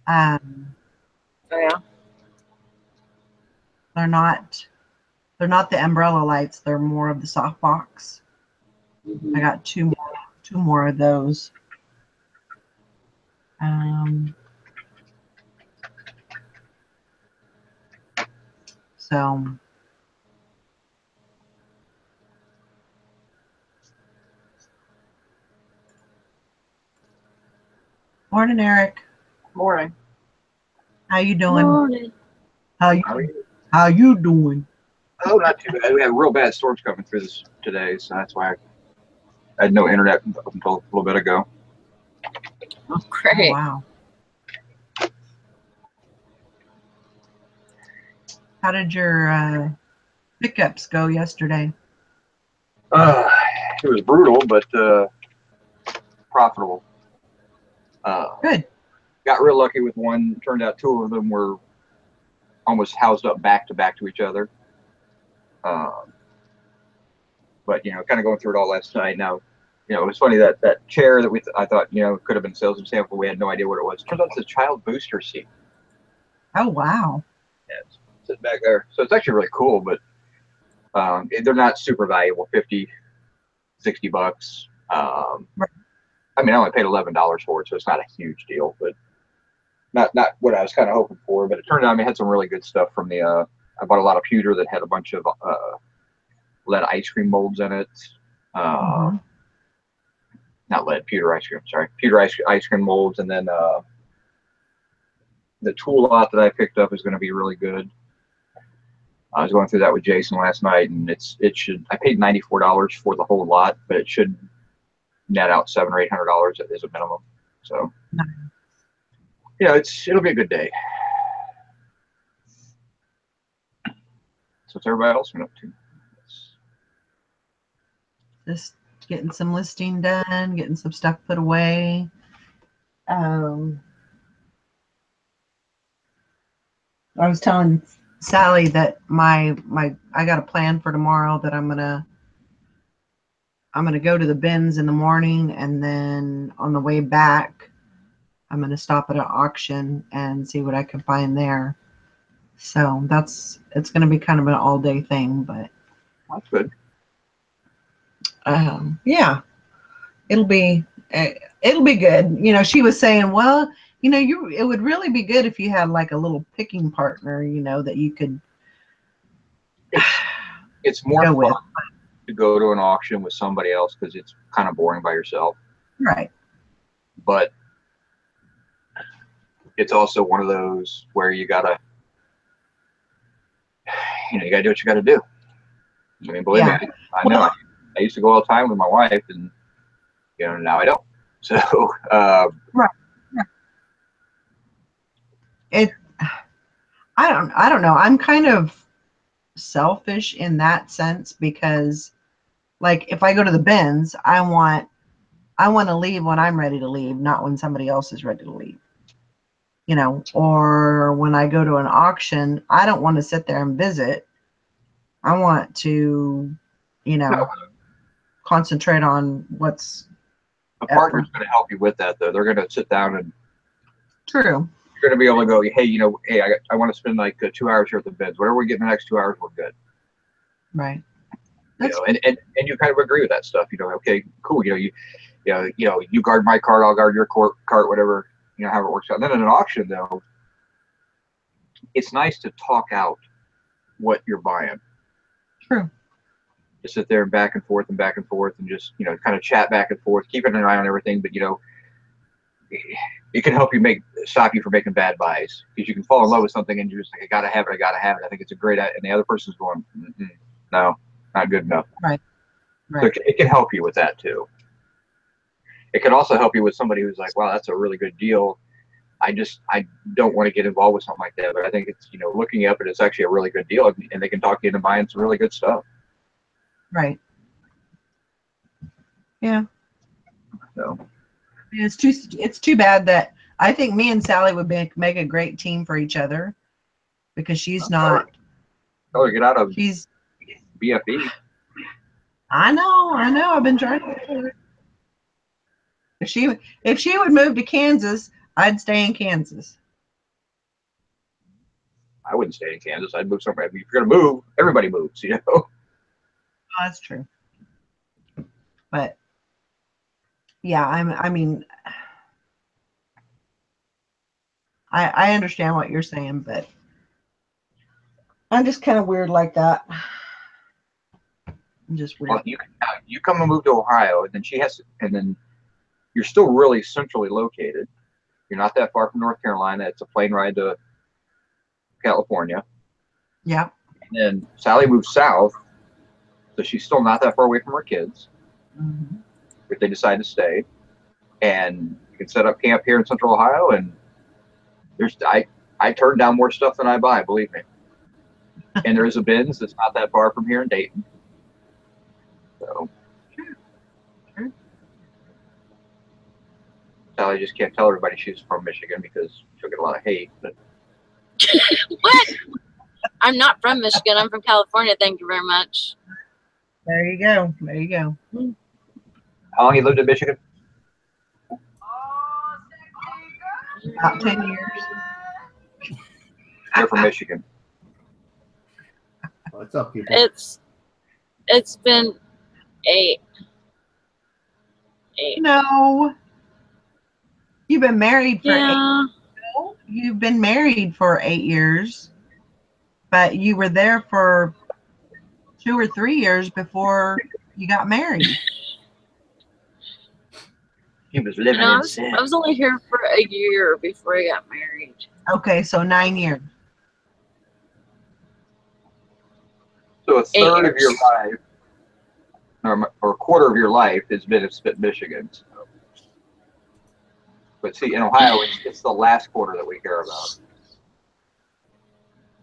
Oh yeah. They're not the umbrella lights. They're more of the softbox. Mm-hmm. I got two more of those. So, morning, Eric. Morning. How you doing? Morning. How you How are you? How you doing? Oh, not too bad. We had real bad storms coming through this today, so that's why I had no internet until a little bit ago. Oh, Oh, great. wow. How did your pickups go yesterday? It was brutal, but profitable. Good. Got real lucky with one. Turned out two of them were almost housed up back to each other. But kind of going through it all last night. Now, it was funny that chair that I thought could have been a sales example. We had no idea what it was. Turns out it's a child booster seat. Oh, wow. Yeah, it's sitting back there. So it's actually really cool, but they're not super valuable. $50, $60. Right. I mean, I only paid $11 for it, so it's not a huge deal, but not what I was kind of hoping for. But it turned out I had some really good stuff from the. I bought a lot of pewter that had a bunch of lead ice cream molds in it. Not lead, pewter ice cream. Sorry, pewter ice cream molds, and then the tool lot that I picked up is going to be really good. I was going through that with Jason last night, and I paid $94 for the whole lot, but it should net out $700 or $800 as a minimum. So, it'll be a good day. So what's everybody else been up to? Just getting some listing done, getting some stuff put away. I was telling Sally that I got a plan for tomorrow that I'm gonna go to the bins in the morning, and then on the way back I'm gonna stop at an auction and see what I can find there. So it's gonna be kind of an all day thing, but That's good. yeah, it'll be good. She was saying, well, it would really be good if you had like a little picking partner, that you could It's more go fun with. to go to an auction with somebody else because it's kind of boring by yourself. Right. But it's also one of those where you gotta do what you gotta do. I mean, believe me, I know. I used to go all the time with my wife, and now I don't. So Right. I don't know. I'm kind of selfish in that sense because, like, if I go to the bins, I want to leave when I'm ready to leave, not when somebody else is ready to leave. Or when I go to an auction, I don't want to sit there and visit. I want to, concentrate on what's. A partner's going to help you with that, though. They're going to sit down and. True. You're going to be able to go, hey, I want to spend like 2 hours here at the bins. Whatever we get in the next 2 hours, we're good. Right. And you kind of agree with that stuff. Okay, cool. You guard my cart, I'll guard your cart, whatever. How it works out. And then in an auction, though, it's nice to talk out what you're buying. True. Just sit there and back and forth and just kind of chat back and forth, keeping an eye on everything. But it can help you stop you from making bad buys, because you can fall in love with something and you're just like, I gotta have it. I think it's a great, and the other person's going, no, not good enough. Right. So it can help you with that too. It can also help you with somebody who's like, wow, that's a really good deal. I don't want to get involved with something like that, but I think it's, looking up, and it's actually a really good deal, and they can talk you into buying some really good stuff. Right. Yeah. So it's too bad that I think me and Sally would make a great team for each other, because she's not. Tell her to get out of She's BFE. I know. I've been trying to. If she would move to Kansas, I'd stay in Kansas. I wouldn't stay in Kansas. I'd move somewhere. I mean, if you're gonna move, everybody moves. Oh, that's true. But yeah, I mean, I understand what you're saying, but I'm just kind of weird like that. I'm just weird. Well, you come and move to Ohio, and then and then you're still really centrally located. You're not that far from North Carolina. It's a plane ride to California. Yeah. And then Sally moves south, so she's still not that far away from her kids. Mm-hmm. If they decide to stay, and you can set up camp here in Central Ohio, and I turn down more stuff than I buy, believe me. And there is a Ben's that's not that far from here in Dayton. So Sure. Sally just can't tell everybody she's from Michigan because she'll get a lot of hate. But What? I'm not from Michigan. I'm from California. Thank you very much. There you go. There you go. how long you lived in Michigan? About 10 years. You're from Michigan. What's up, people? It's been eight. No. You've been married for Yeah. You've been married for 8 years, but you were there for 2 or 3 years before you got married. He was living No, in sin. I was only here for a year before I got married. Okay, so 9 years. So a 8 third of your years. life, or a quarter of your life, has been spent in Michigan. So. But see, in Ohio, it's the last quarter that we care about.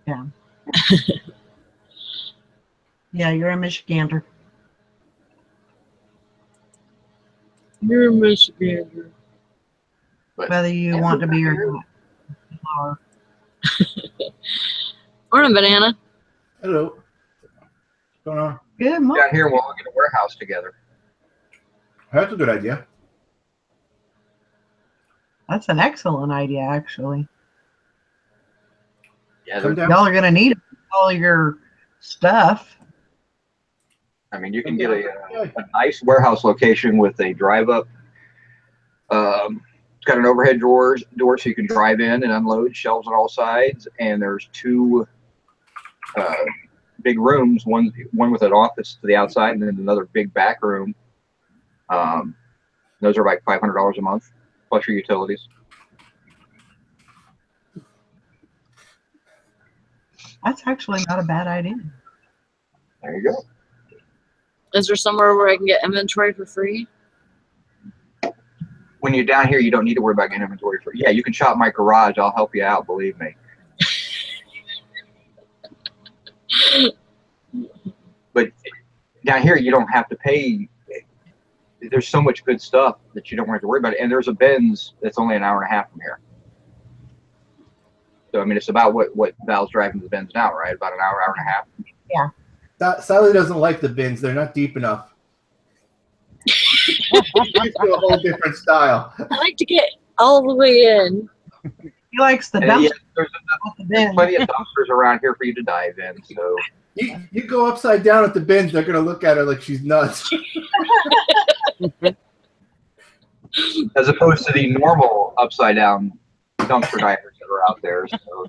Yeah. Yeah, you're a Michigander. You're a Michigan. Whether you want to be or not. Morning, Banana. Hello. What's going on? Good morning. Down here, we'll all get a warehouse together. That's a good idea. That's an excellent idea, actually. Yeah, Come down. Y'all are going to need all your stuff. I mean, you can get a nice warehouse location with a drive-up. It's got an overhead door so you can drive in and unload, shelves on all sides, and there's 2 big rooms, one with an office to the outside, and then another big back room. Those are like $500 a month, plus your utilities. That's actually not a bad idea. There you go. Is there somewhere where I can get inventory for free? When you're down here, you don't need to worry about getting inventory for. Yeah, you can shop my garage. I'll help you out. Believe me. But down here, you don't have to pay. There's so much good stuff that you don't have to worry about it. And there's a Ben's that's only an hour and a half from here. So I mean, it's about what Val's driving to the Ben's now, right? About an hour, hour and a half. Yeah. Sally doesn't like the bins. They're not deep enough. She's got a whole different style. I like to get all the way in. He likes the And dumpster. yeah, there's plenty of dumpsters around here for you to dive in. So You go upside down at the bins, they're gonna look at her like she's nuts. as opposed to the normal upside down dumpster divers that are out there. So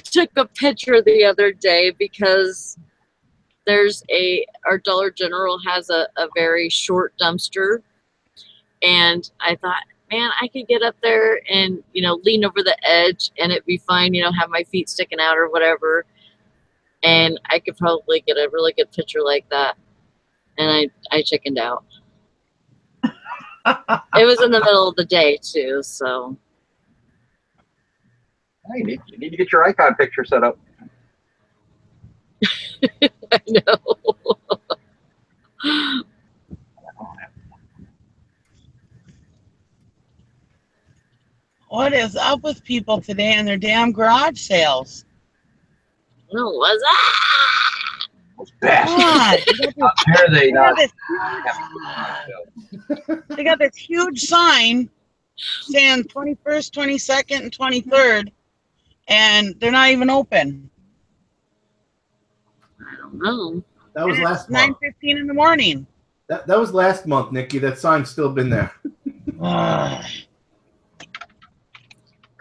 Took a picture the other day because our Dollar General has a very short dumpster, and I thought, man, I could get up there and lean over the edge and it'd be fine, have my feet sticking out or whatever, and I could probably get a really good picture like that. And I chickened out. It was in the middle of the day too, so hey, you need to get your icon picture set up. I know. What is up with people today and their damn garage sales? No, was that? Those bastards. God, How dare they not? they got this huge sign saying 21st, 22nd, and 23rd, and they're not even open. I don't know. That was And last it's month. 9:15 in the morning. That was last month, Nikki. That sign's still been there. Ugh.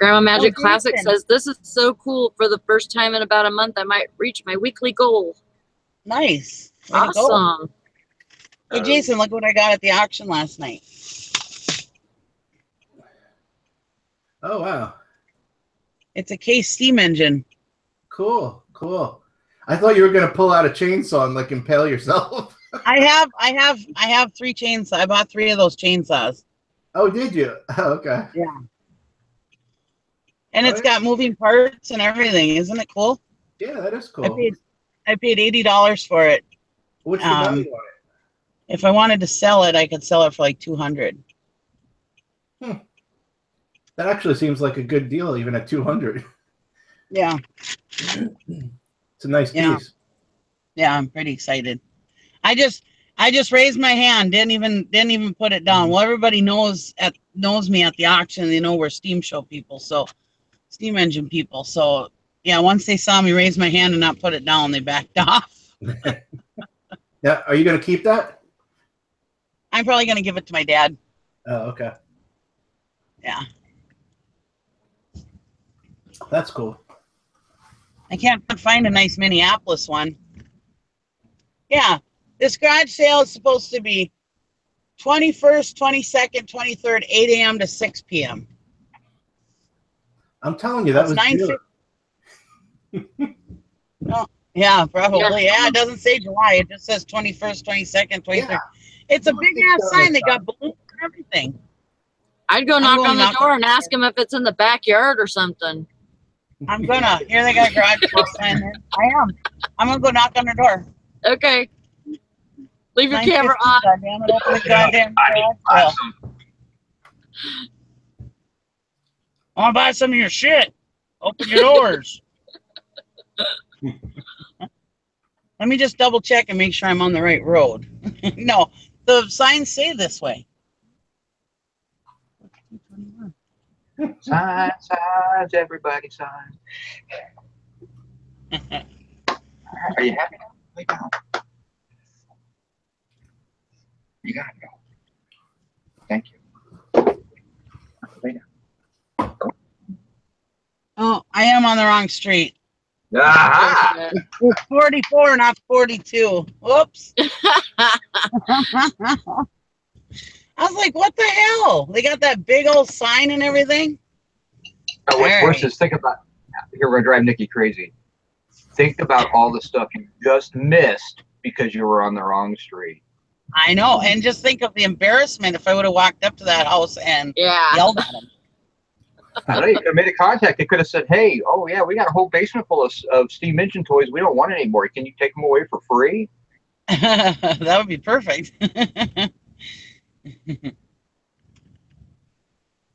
Grandma Magic Oh, Classic Jason. says, this is so cool. For the first time in about a month, I might reach my weekly goal. Nice. Way to go. Awesome. Hey, Jason, look what I got at the auction last night. Oh wow. It's a Case steam engine. Cool. Cool. I thought you were gonna pull out a chainsaw and like impale yourself. I have 3 chainsaws. I bought 3 of those chainsaws. Oh, did you? Oh, okay. Yeah. And it's got moving parts and everything. Isn't it cool? Yeah, that is cool. I paid $80 for it. What's the value on If I wanted to sell it, I could sell it for like $200. it? That actually seems like a good deal, even at $200. Yeah. It's a nice piece. Yeah, I'm pretty excited. I just raised my hand, didn't even put it down. Well, everybody knows me at the auction. They know we're steam show people, so steam engine people. So yeah, once they saw me raise my hand and not put it down, they backed off. Yeah, are you gonna keep that? I'm probably gonna give it to my dad. Oh, okay. Yeah. That's cool. I can't find a nice Minneapolis one. Yeah, this garage sale is supposed to be 21st, 22nd, 23rd, 8 a.m. to 6 p.m. I'm telling you, that was June. Oh, yeah, probably. Yeah, it doesn't say July. It just says 21st, 22nd, 23rd. Yeah. It's a big ass sign. They got balloons and everything. I'd go knock on the door and ask him if it's in the backyard or something. I'm gonna. Here they got a garage sale sign there. I am. I'm gonna go knock on the door. Okay. Leave your camera on. Goddamn it, open the goddamn garage sale. I want to buy some of your shit. Open your doors. Let me just double check and make sure I'm on the right road. No, the signs say this way. Signs, everybody signs. Are you happy now? Lay down. You gotta go. Thank you. Lay down. Go. Oh, I am on the wrong street. Ah! It's 44, not 42. Whoops. I was like, what the hell? They got that big old sign and everything. Oh, what's worse is think about, here we're going to drive Nikki crazy. Think about all the stuff you just missed because you were on the wrong street. I know. And just think of the embarrassment if I would have walked up to that house and yelled at him. I know, you could have made a contact. They could have said, hey, oh, yeah, we got a whole basement full of steam engine toys. We don't want any more. Can you take them away for free? That would be perfect.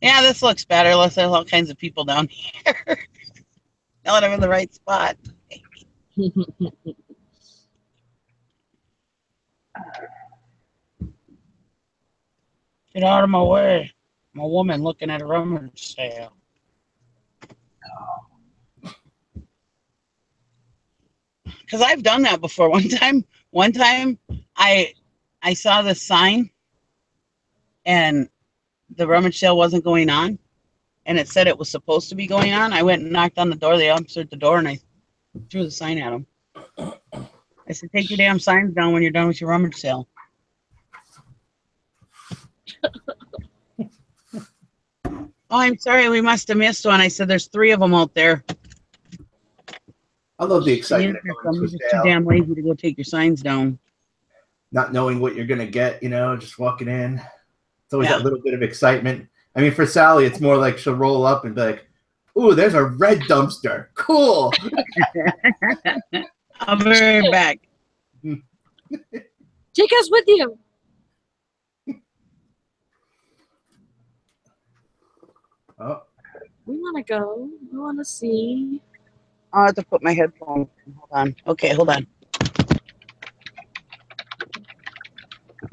Yeah, this looks better. There's all kinds of people down here. Now that I'm in the right spot. Get out of my way. I'm a woman looking at a rummage sale. Because I've done that before. One time I saw this sign and the rummage sale wasn't going on and it said it was supposed to be going on. I went and knocked on the door. They answered the door and I threw the sign at them. I said, take your damn signs down when you're done with your rummage sale. Oh, I'm sorry. We must have missed one. I said, there's 3 of them out there. I love the excitement. I'm just too damn lazy to go take your signs down. Not knowing what you're going to get, just walking in. It's always that little bit of excitement. I mean, for Sally, it's more like she'll roll up and be like, ooh, there's a red dumpster. Cool. I'll be right back. Take us with you. Oh. We want to go. We want to see. I'll have to put my headphones. Hold on. Okay, hold on.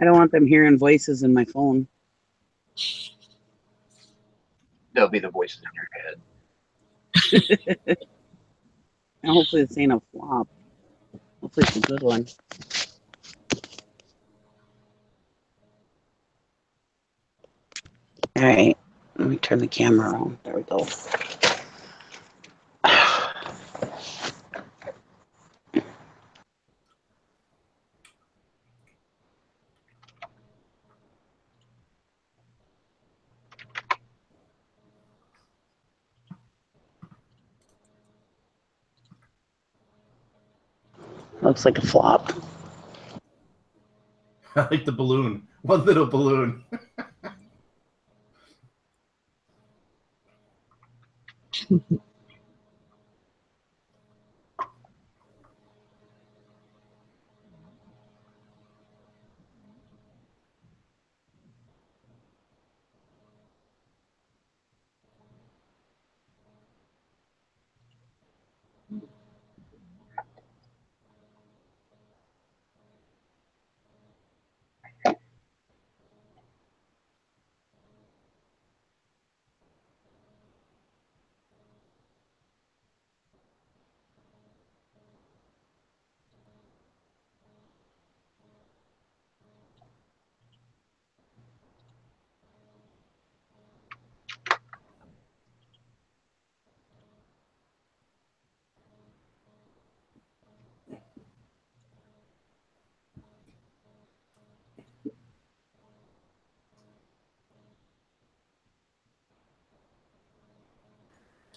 I don't want them hearing voices in my phone. There'll be the voices in your head. And hopefully this ain't a flop. Hopefully it's a good one. All right. Let me turn the camera around. There we go. Looks like a flop. I like the balloon. One little balloon.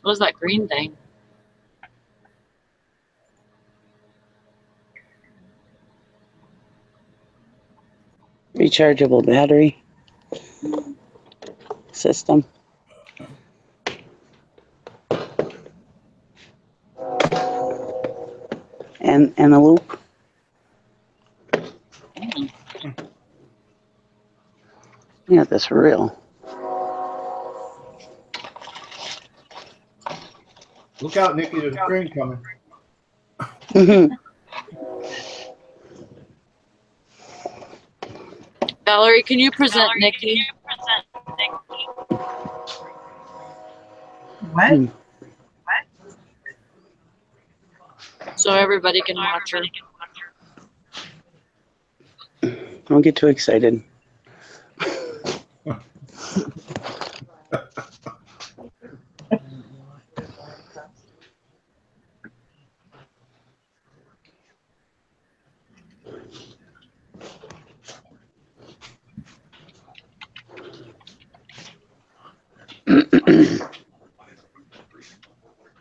What is that green thing? Rechargeable battery system. And a loop. Yeah, this real. Look out, Nikki. There's a train coming. Valerie, can you present Nikki? What? So everybody can watch her. Don't get too excited.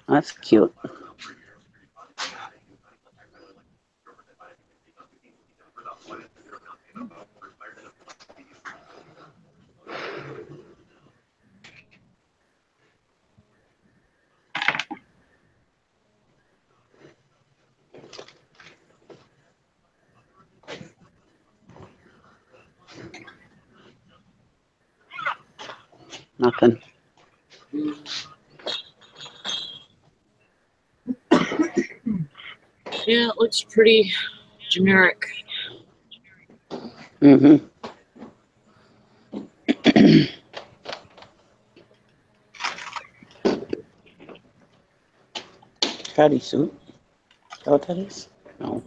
That's cute. Nothing. Yeah, it looks pretty generic. Mm-hmm. Caddy suit. Is that what that is? No.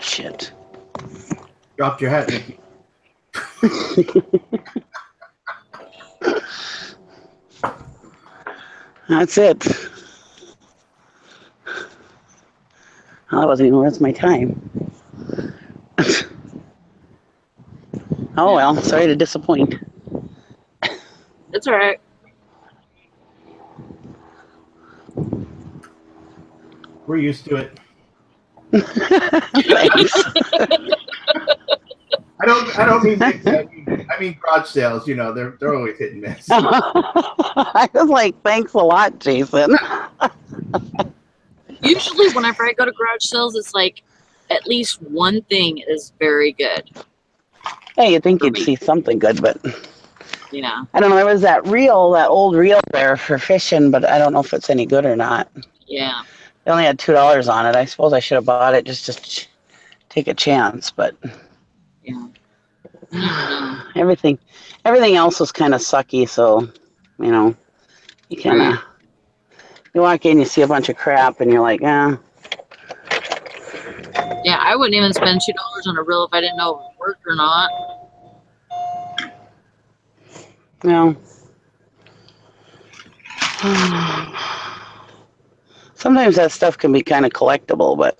Shit. Dropped your hat, Nikki. That's it. That wasn't even worth my time. Oh well, sorry to disappoint. It's all right. We're used to it. Thanks. I don't mean Nikki. I mean garage sales. You know, they're always hit and miss. I was like, thanks a lot, Jason. Usually whenever I go to garage sales, it's like at least one thing is very good. Hey, you'd think you'd see something good, but Yeah. I don't know. There was that old reel there for fishing, but I don't know if it's any good or not. Yeah. They only had $2 on it. I suppose I should have bought it just to take a chance, but Yeah. You never know. everything else was kind of sucky. So, you know, you kind of you walk in, you see a bunch of crap, and you're like, Yeah, I wouldn't even spend $2 on a reel if I didn't know if it worked or not. No. Sometimes that stuff can be kind of collectible, but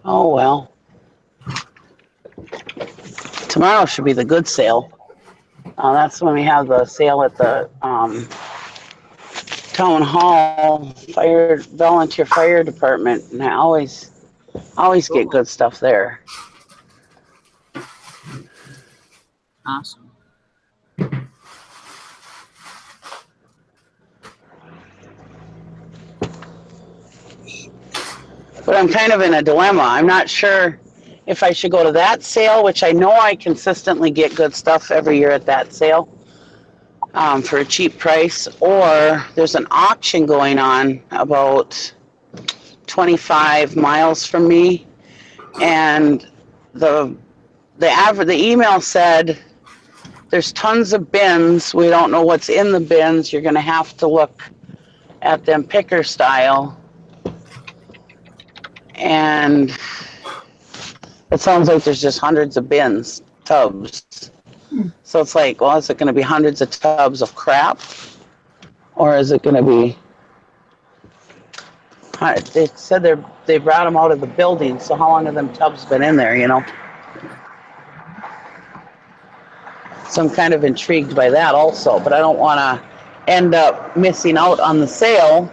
oh well. Tomorrow should be the good sale. That's when we have the sale at the town hall volunteer fire department, and I always get good stuff there. Awesome. But I'm kind of in a dilemma. I'm not sure if I should go to that sale, which I know I consistently get good stuff every year at that sale for a cheap price, or there's an auction going on about 25 miles from me, and the email said there's tons of bins. We don't know what's in the bins. You're going to have to look at them picker style. And it sounds like there's just hundreds of bins, tubs. So it's like, well, is it going to be hundreds of tubs of crap? Or is it going to be... They said they brought them out of the building, so how long have them tubs been in there, you know? So I'm kind of intrigued by that also, but I don't want to end up missing out on the sale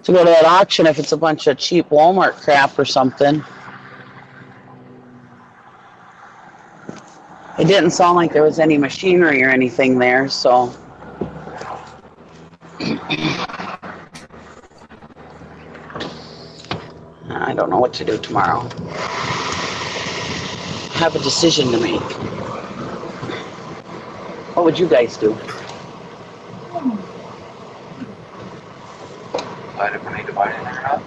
to go to that auction if it's a bunch of cheap Walmart crap or something. It didn't sound like there was any machinery or anything there, so. I don't know what to do tomorrow. I have a decision to make. What would you guys do? Decide if I need to buy anything or not?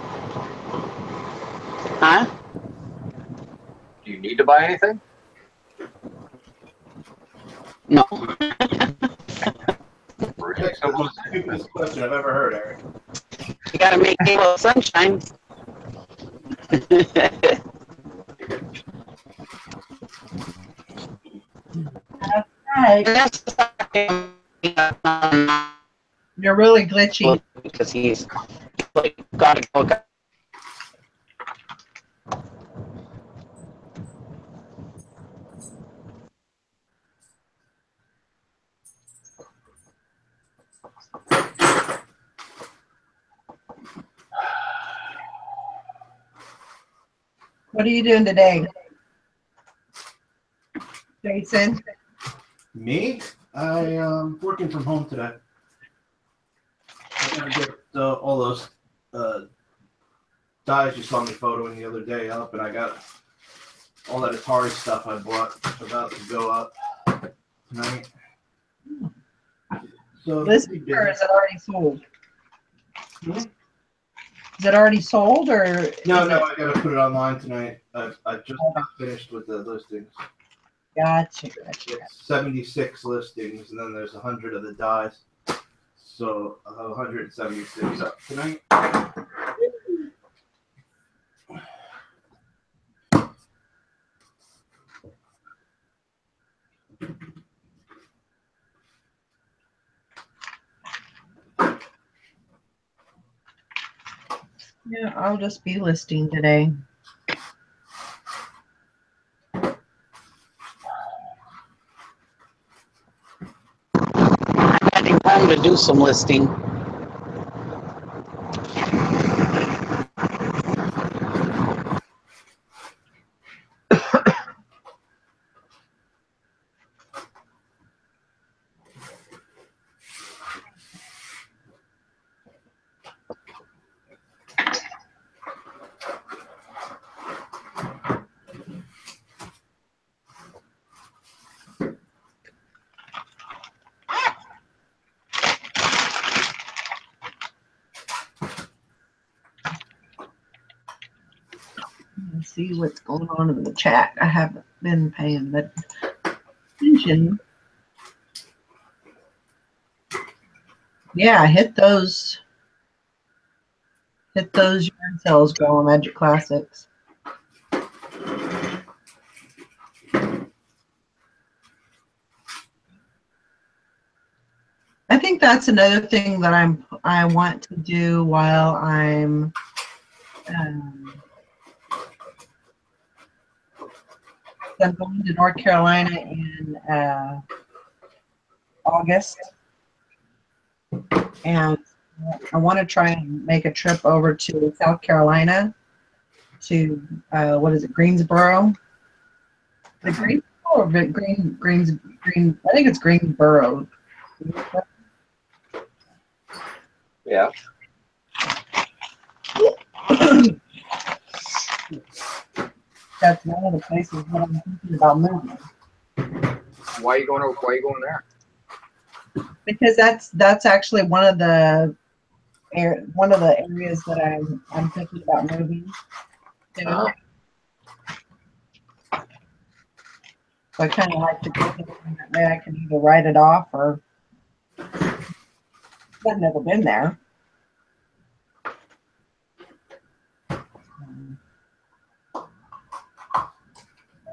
Huh? Do you need to buy anything? No. Really simple. That's the stupidest question I've ever heard, Eric. You gotta make hay while the sun shines. You're really glitchy. Because he's like, gotta go. What are you doing today, Jason? Me? I am working from home today. I gotta get all those dies you saw me photoing the other day up, and I got all that Atari stuff I bought about to go up tonight. So This or is it already sold? Is it already sold or? No, I gotta put it online tonight. I just finished with the listings. Gotcha. 76 listings, and then there's 100 of the dies. So I'll have 176 up tonight. Yeah, I'll just be listing today. I'm heading home to do some listing. Let's see what's going on in the chat. I haven't been paying the attention. Yeah, I hit those Hit those yard sales, girl. Magic Classics. I think that's another thing that I want to do while I'm I'm going to North Carolina in August, and I want to try and make a trip over to South Carolina to what is it, Greensboro? The Greensboro or Green? I think it's Greensboro. Yeah. That's one of the places that I'm thinking about moving. Why are you going there? Because that's actually one of the areas that I'm thinking about moving. You know? So I kind of like to go there, and that way I can either write it off or I've never been there.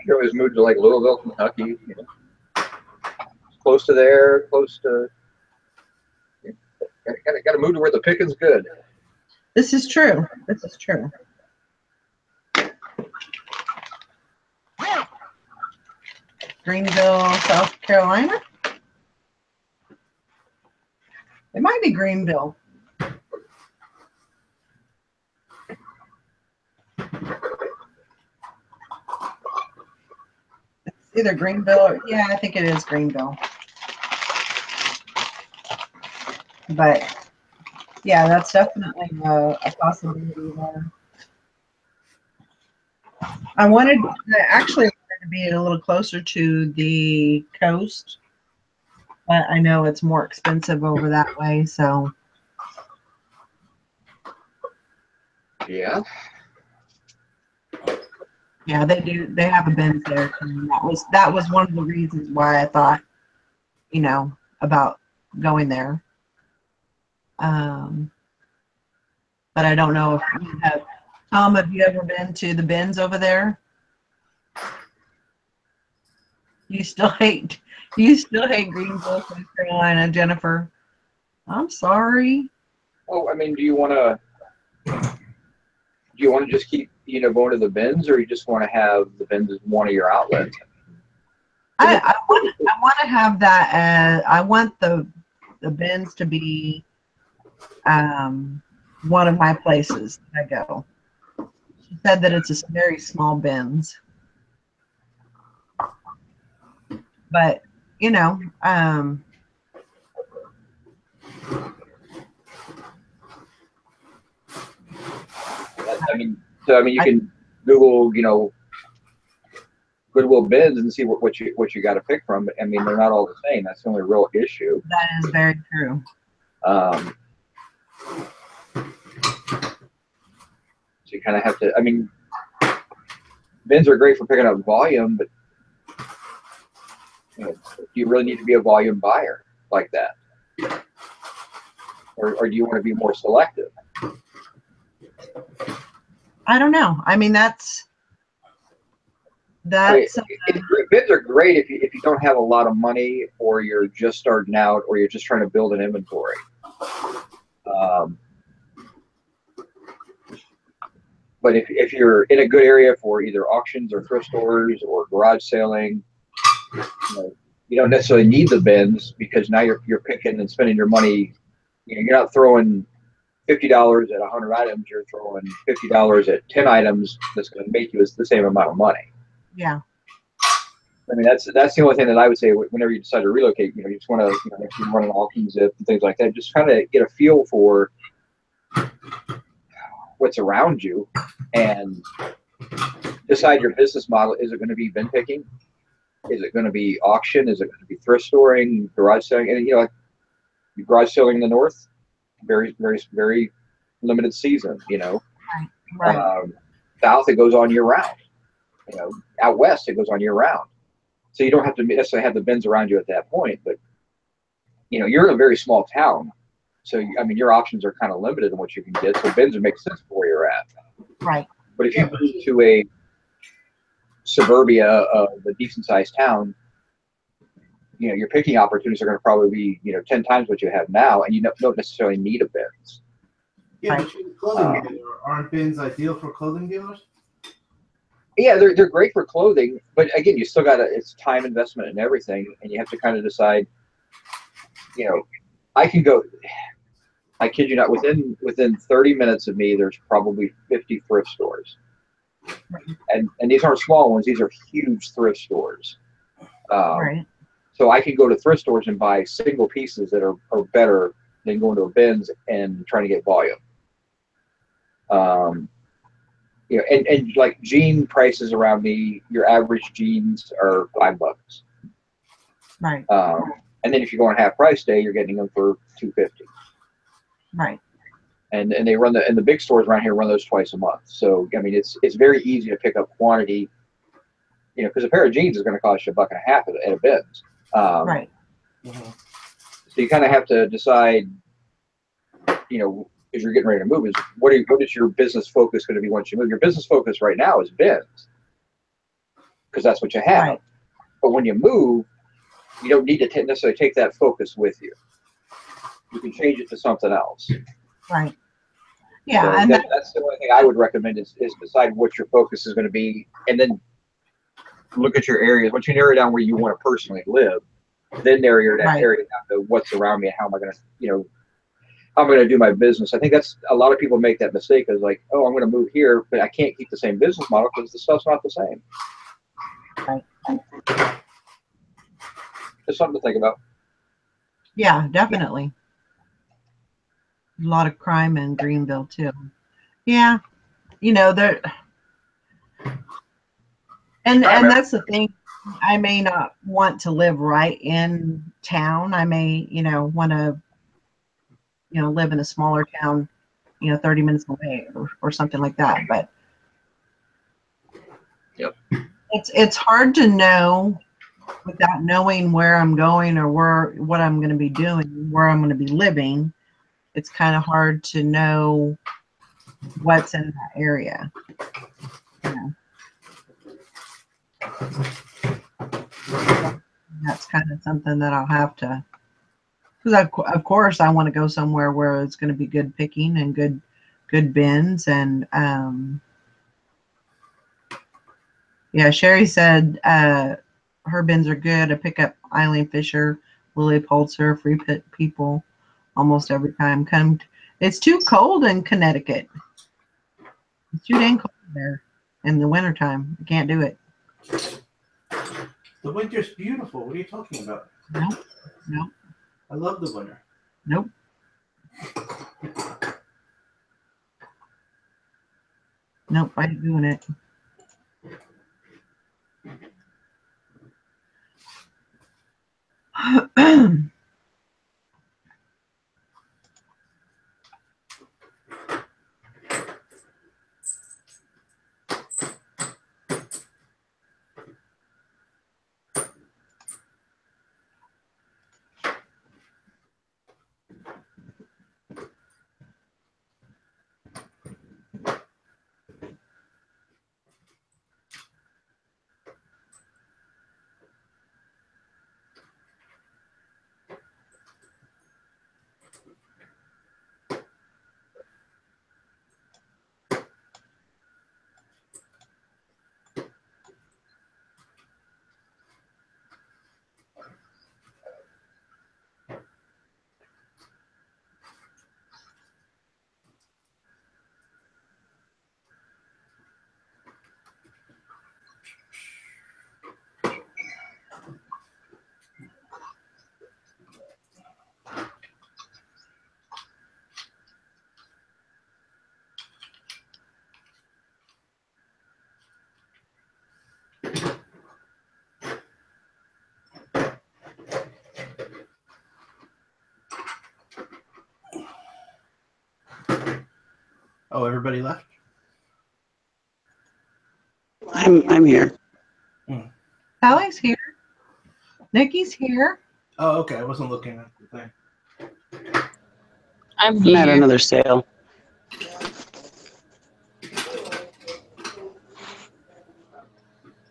You always moved to like Louisville, Kentucky. You know, close to there, close to. Got to move to where the picking's good. This is true. This is true. Greenville, South Carolina. It might be Greenville. It's either Greenville or, yeah, I think it is Greenville. But yeah, that's definitely a possibility there. I actually wanted to be a little closer to the coast, but I know it's more expensive over that way, so. Yeah. Yeah, they do. They have a Benz there. And that was one of the reasons why I thought, you know, about going there. But I don't know if you have. Tom, have you ever been to the Benz over there? You still hate Greenville, South Carolina, Jennifer. I'm sorry. Oh, I mean, do you want to just keep, you know, going to the bins, or you just want to have the bins as one of your outlets? I want to have that. I want the bins to be one of my places that I go. She said that it's a very small bins, but you know, I mean, you can Google, you know, Goodwill bins and see what you got to pick from. But I mean, they're not all the same. That's the only real issue. That is very true. So you kind of have to. I mean, bins are great for picking up volume, but you know, do you really need to be a volume buyer like that, or do you want to be more selective? I don't know. I mean, that's. I mean, bids are great if you don't have a lot of money, or you're just starting out, or you're just trying to build an inventory. But if you're in a good area for either auctions or thrift stores or garage selling, you don't necessarily need the bins, because now you're picking and spending your money. You know, you're not throwing $50 at 100 items. You're throwing $50 at 10 items. That's going to make you the same amount of money. Yeah. I mean, that's the only thing that I would say whenever you decide to relocate. You know, you just want to, you know, if you're running auctions and things like that, just kind of get a feel for what's around you and decide your business model. Is it going to be bin picking? Is it going to be auction? Is it going to be thrift storing, garage selling? And you know, like garage selling in the north, very, very, very limited season. You know, Right. South it goes on year round. You know, out west it goes on year round. So you don't have to necessarily have the bins around you at that point, but you know, you're in a very small town. So, I mean, your options are kind of limited in what you can get. So bins would make sense for where you're at. Right. But if you move to a suburbia of a decent sized town, you know, your picking opportunities are going to probably be, you know, 10 times what you have now, and you don't necessarily need a bins. Yeah, but clothing dealers, aren't bins ideal for clothing dealers? Yeah, they're great for clothing, but again, you still got it's time investment and everything, and you have to kind of decide, you know, I can go, I kid you not, within 30 minutes of me, there's probably 50 thrift stores. And these aren't small ones, these are huge thrift stores. Right. So I can go to thrift stores and buy single pieces that are better than going to a bins and trying to get volume. You know, and like jean prices around me, your average jeans are $5. Right. And then if you go on half price day, you're getting them for $2.50. Right. And they run the big stores around here run those twice a month. So I mean, it's very easy to pick up quantity. You know, because a pair of jeans is going to cost you $1.50 at a bins. Right. So you kind of have to decide, you know, as you're getting ready to move, is what is your business focus going to be once you move? Your business focus right now is bins, because that's what you have. Right. But when you move, you don't need to necessarily take that focus with you. You can change it to something else. Right. Yeah, So and that's the only thing I would recommend is decide what your focus is going to be, and then look at your areas. Once you narrow down where you want to personally live, then narrow that area down to what's around me and how am I going to, you know, how am I going to do my business. I think that's a lot of people make that mistake is like, oh, I'm going to move here, but I can't keep the same business model because the stuff's not the same. Right. Just something to think about. Yeah, definitely. A lot of crime in Greenville too. Yeah, you know there, and that's the thing. I may not want to live right in town. I may, you know, want to, you know, live in a smaller town, you know, 30 minutes away or something like that. But yep, it's hard to know without knowing where I'm going or what I'm going to be doing, where I'm going to be living. It's kind of hard to know what's in that area. You know? That's kind of something that I'll have to, because of course I want to go somewhere where it's going to be good picking and good bins. And yeah, Sherry said her bins are good. I pick up Eileen Fisher, Lily Pulitzer, Free Pit People almost every time. It's too cold in Connecticut. It's too dang cold there in the wintertime. I can't do it. The winter's beautiful. What are you talking about? Nope. Nope. I love the winter. Nope. Nope, I ain't doing it. Oh, everybody left? I'm here. Sally's here. Nikki's here. Oh, okay. I wasn't looking at the thing. I'm I'm at here. another sale.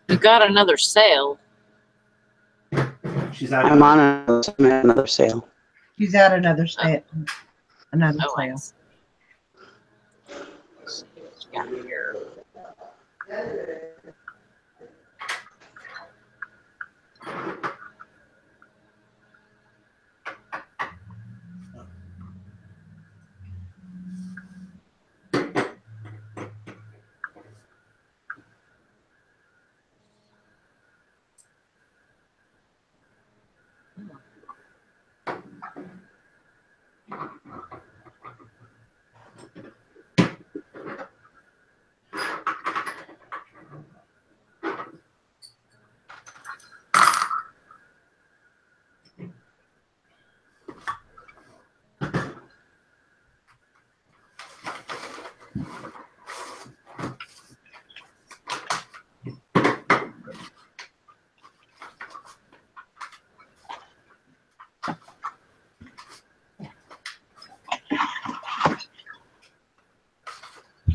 You got another sale. She's out. I'm at another sale. He's at another sale. Another Oh, sale. let's see what you got here.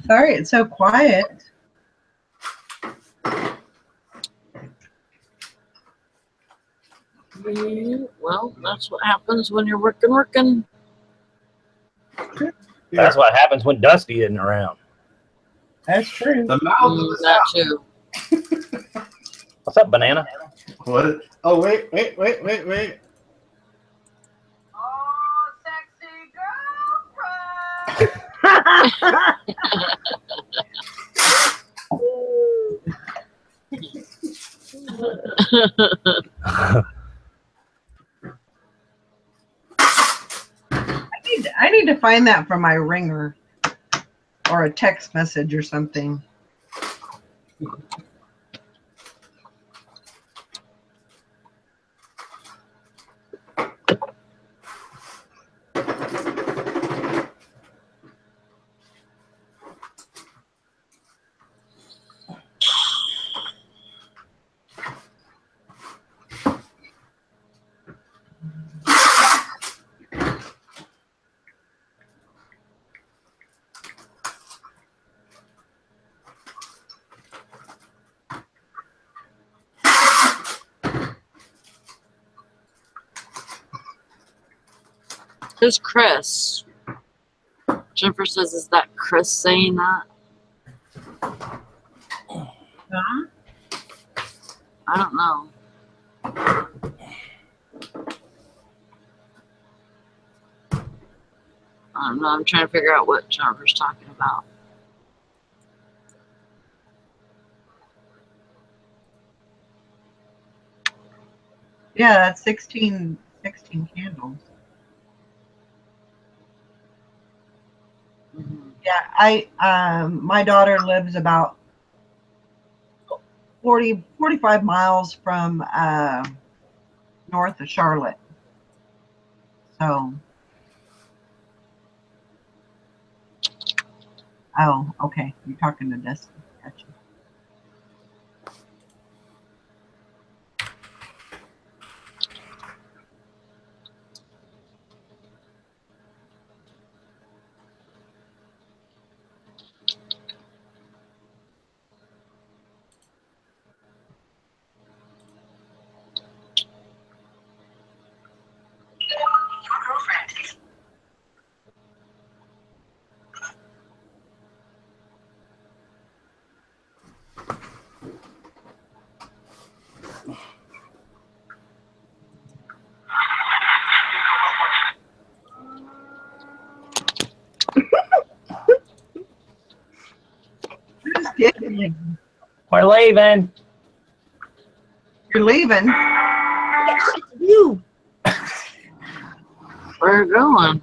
Sorry, it's so quiet. Well, that's what happens when you're working. That's what happens when Dusty isn't around. That's true. The mouth of the That south. too. What's up, Banana? What? Oh, wait. Oh, sexy girlfriend. I need to find that from my ringer or a text message or something. Who's Chris? Jennifer says, is that Chris saying that? Huh? I don't know. I don't know. I'm trying to figure out what Jennifer's talking about. Yeah, that's 16 candles. Yeah, my daughter lives about 45 miles from north of Charlotte. So, oh, okay. You're talking to Dusty. Gotcha. We're leaving. You're leaving. You. Where are you going?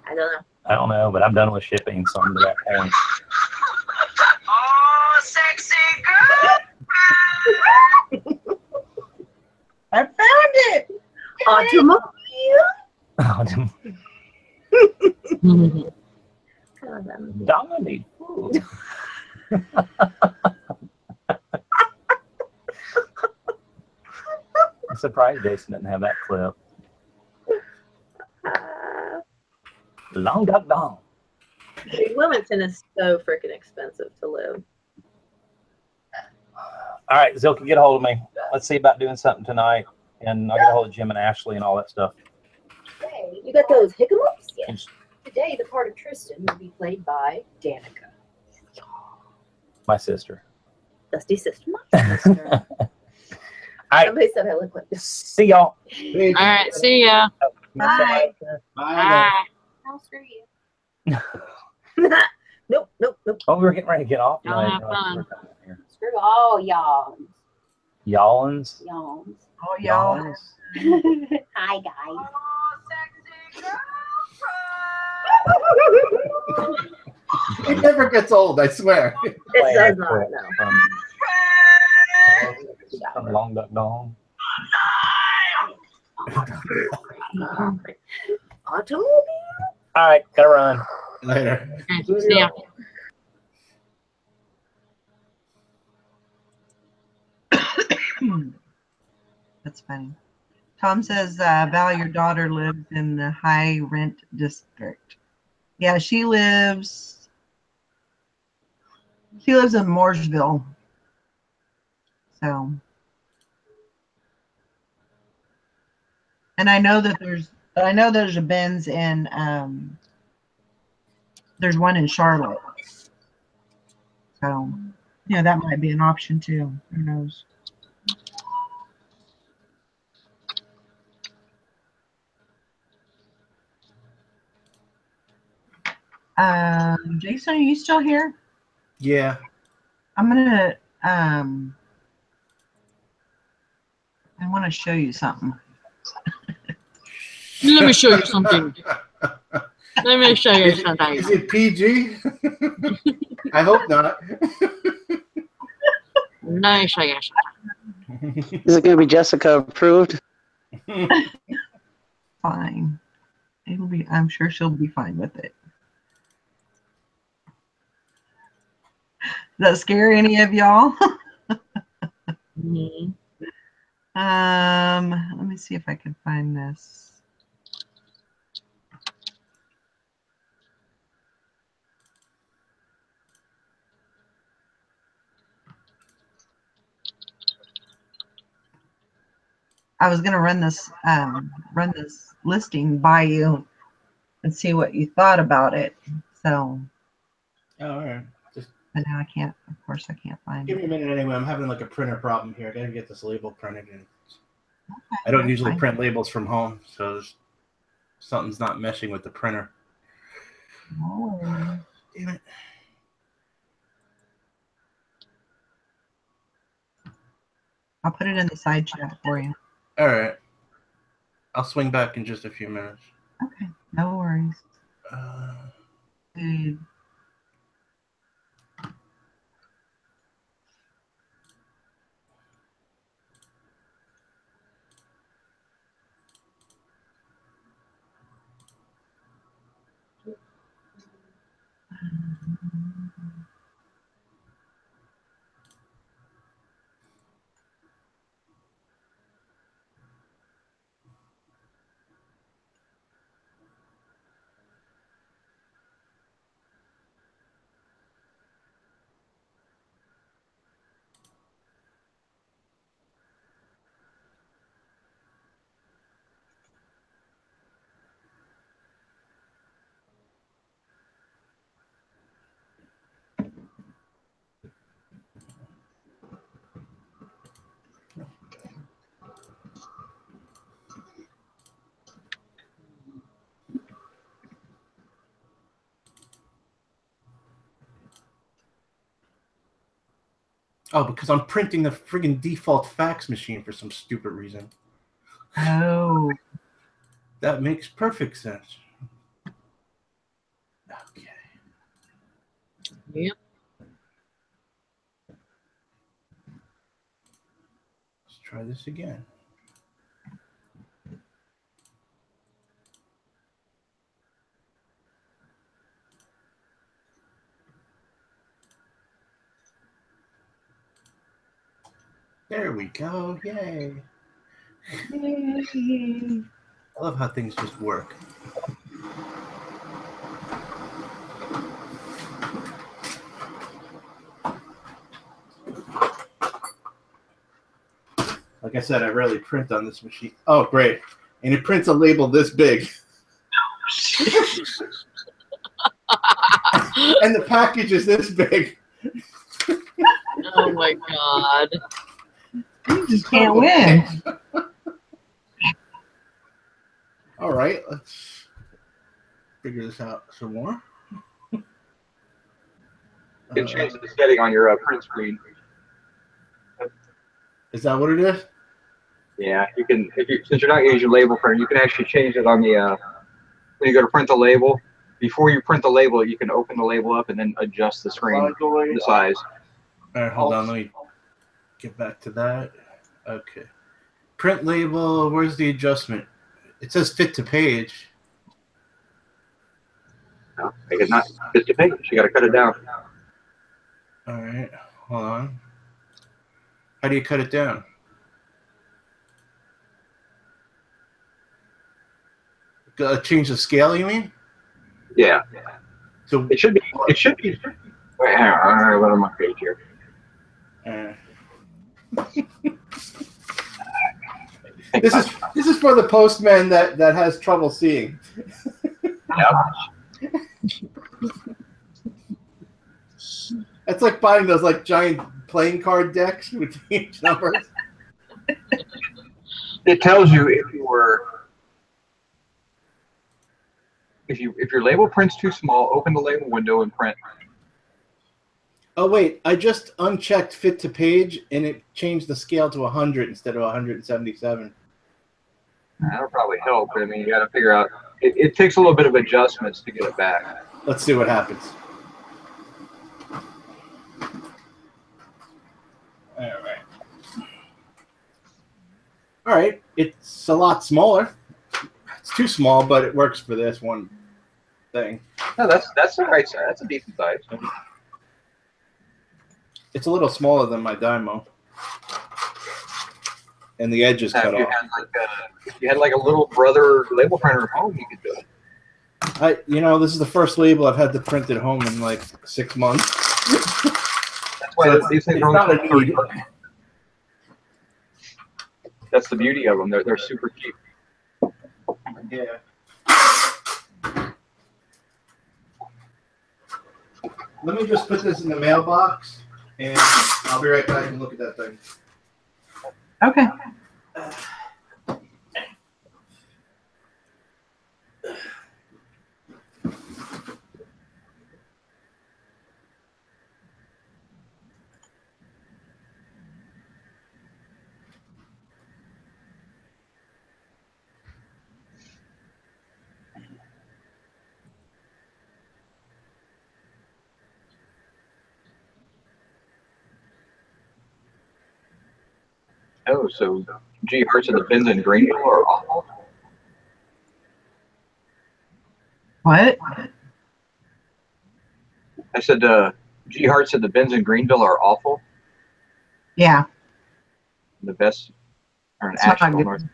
I don't know. I don't know, but I'm done with shipping, so I'm to that point. Oh, sexy girl. I found it. Automobile. Donna need food. I'm surprised Jason didn't have that clip. Long duck dong. Dude, Wilmington is so freaking expensive to live. All right, Zilka, get a hold of me. Let's see about doing something tonight. And I'll get a hold of Jim and Ashley and all that stuff. You got those hiccups? Yes. Today, the part of Tristan will be played by Danica. My sister. Dusty sister. Sister. All right. Somebody said I look like this. See y'all. Peace. All right, see ya. Bye. Bye. I'll screw you. Nope. Oh, we were getting ready to get off. Y'all have fun. Screw all y'all. Y'allins. Y'all. Oh, y'all. Y'allins. Hi, guys. It never gets old, I swear. It does not, no. From Long Duck Dong. Automobile? All right, gotta run. Later. Okay, see ya. That's funny. Tom says, Val, your daughter lives in the high rent district. Yeah, she lives in Mooresville. So, and I know there's a Ben's in there's one in Charlotte. So, yeah, that might be an option too. Who knows? Jason, are you still here? Yeah. I'm gonna I want to show you something. Let me show you something. Let me show you something. Is it PG? I hope not. Let me show you something. Is it going to be Jessica approved? Fine. It'll be. I'm sure she'll be fine with it. Does that scare any of y'all? Mhm. Let me see if I can find this. I was gonna run this listing by you and see what you thought about it. So, Oh, all right. Just but now I can't. Of course, I can't find give me it. a minute anyway. I'm having like a printer problem here. I gotta get this label printed, and I don't usually print labels from home, so something's not meshing with the printer. No worries. Damn it. I'll put it in the side chat for you. All right. I'll swing back in just a few minutes. Okay, no worries. Dude. Oh, because I'm printing the friggin' default fax machine for some stupid reason. Oh. That makes perfect sense. Okay. Yep. Let's try this again. There we go. Yay. Yay. I love how things just work. Like I said, I rarely print on this machine. Oh, great. And it prints a label this big. And the package is this big. Oh my god. You just can't win. All right, let's figure this out some more. You can change the setting on your print screen. Is that what it is? Yeah, you can. Since you're not using label printer, you can actually change it on the when you go to print the label. Before you print the label, you can open the label up and then adjust the screen, the size. All right, hold on. Let me get back to that. Okay. Print label. Where's the adjustment? It says fit to page. No, make it not fit to page. You got to cut it down. All right, hold on. How do you cut it down? Change the scale, you mean? Yeah. So it should be. It should be. Wait, hang on. All right, what on my page here? This is for the postman that has trouble seeing. Yep. That's like buying those like giant playing card decks with each numbers. It tells you if your label print's too small, open the label window and print. Oh wait, I just unchecked fit to page and it changed the scale to 100 instead of 177. That'll probably help. I mean, you got to figure out. It takes a little bit of adjustments to get it back. Let's see what happens. All right, it's a lot smaller. It's too small, but it works for this one thing. No, that's the right size. That's a decent size. It's a little smaller than my Dymo. And the edge is cut off. If you had like a little brother label printer at home, you could do it. This is the first label I've had to print at home in like 6 months. That's why these things are not a need. That's the beauty of them. They're super cheap. Yeah. Let me just put this in the mailbox, and I'll be right back and look at that thing. Okay. Oh, so G Hearts of the bins in Greenville are awful? What? I said G Hearts of the bins in Greenville are awful? Yeah. The best are in It's not Asheville, good. North.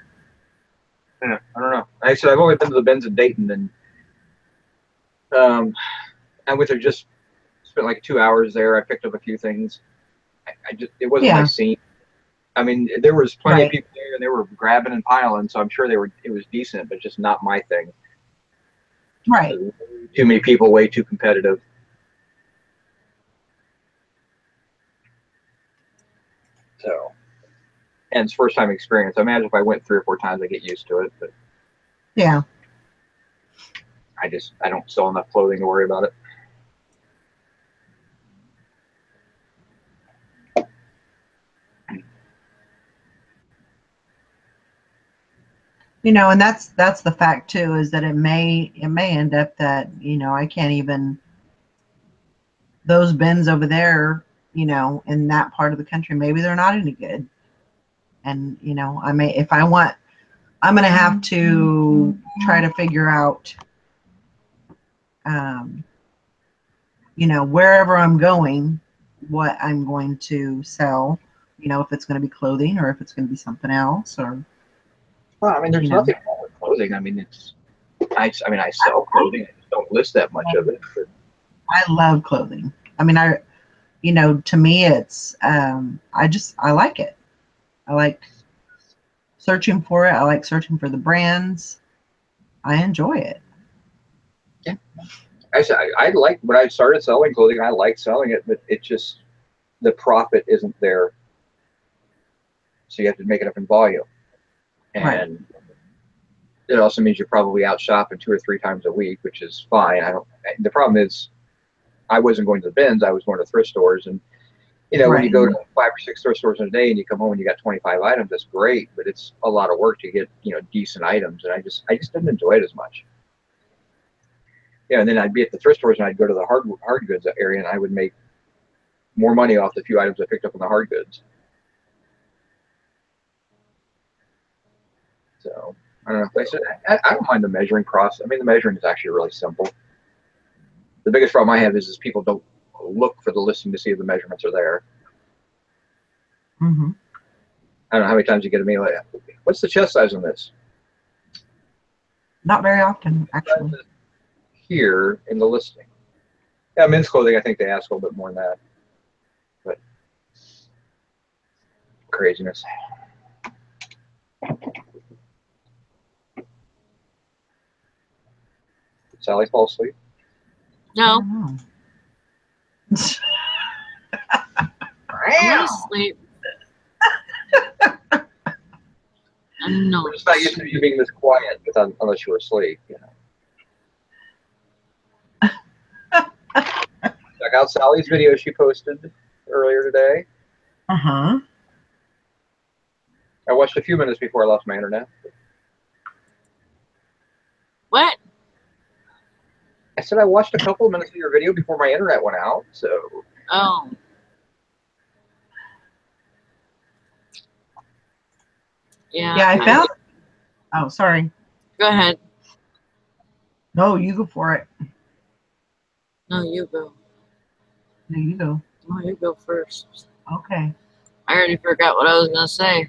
Yeah, I don't know. I said I've only been to the bins in Dayton, and I went there, just spent like 2 hours there. I picked up a few things. It wasn't my scene. I mean, there was plenty of people there, and they were grabbing and piling, so I'm sure it was decent, but just not my thing. Right. Too many people, way too competitive. So, and it's first time experience. I imagine if I went 3 or 4 times, I get used to it. But yeah, I don't sell enough clothing to worry about it. and that's the fact too, is that it may end up that I can't even, those bins over there, in that part of the country, maybe they're not any good, and I may, if I want, I'm gonna have to try to figure out wherever I'm going, what I'm going to sell, if it's going to be clothing or if it's going to be something else, or well, I mean, there's nothing wrong with clothing. I mean, I sell clothing. I just don't list that much of it. But I love clothing. I mean, to me, it's I like it. I like searching for it. I like searching for the brands. I enjoy it. Yeah. I like when I started selling clothing, I liked selling it, but it just, the profit isn't there. So you have to make it up in volume. And Right. it also means you're probably out shopping 2 or 3 times a week, which is fine. The problem is I wasn't going to the bins, I was going to thrift stores. And you know, when you Right. go to 5 or 6 thrift stores in a day and you come home and you got 25 items, that's great, but it's a lot of work to get, you know, decent items. And I just didn't enjoy it as much. Yeah, and then I'd be at the thrift stores and I'd go to the hard goods area and I would make more money off the few items I picked up in the hard goods. So I don't know. Like I said, I don't mind the measuring process. I mean, the measuring is actually really simple. The biggest problem I have is people don't look for the listing to see if the measurements are there. Mm-hmm. I don't know how many times you get a mail like, what's the chest size on this? Not very often, actually. Here in the listing. Yeah, men's clothing, I think they ask a little bit more than that. But craziness. Sally fall asleep? No, Oh. I'm not asleep. I'm not. We're just not used to you being this quiet unless you were asleep, you know. Check out Sally's video she posted earlier today. Uh-huh. I watched a few minutes before I lost my internet. What? I said I watched a couple of minutes of your video before my internet went out, so. Oh. Yeah. Yeah, I found. Oh, sorry. Go ahead. No, you go for it. No, you go. No, you go. No, you go first. Okay. I already forgot what I was gonna say.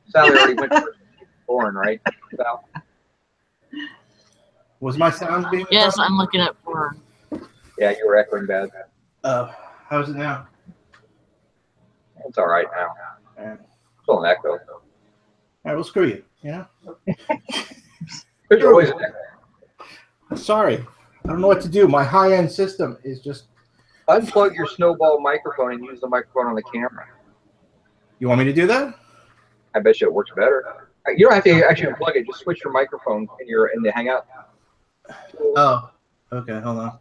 Sally already went first. Born, right? Sal? Was my sound being? Yes, I'm looking at porn. Yeah, you were echoing bad. How's it now? It's all right now. Alright, Still an echo. well, screw you. You know. There's always an echo. Sorry, I don't know what to do. My high-end system is just. Unplug your Snowball microphone and use the microphone on the camera. You want me to do that? I bet you it works better. You don't have to actually unplug it. Just switch your microphone in the hangout. Oh, okay. Hold on.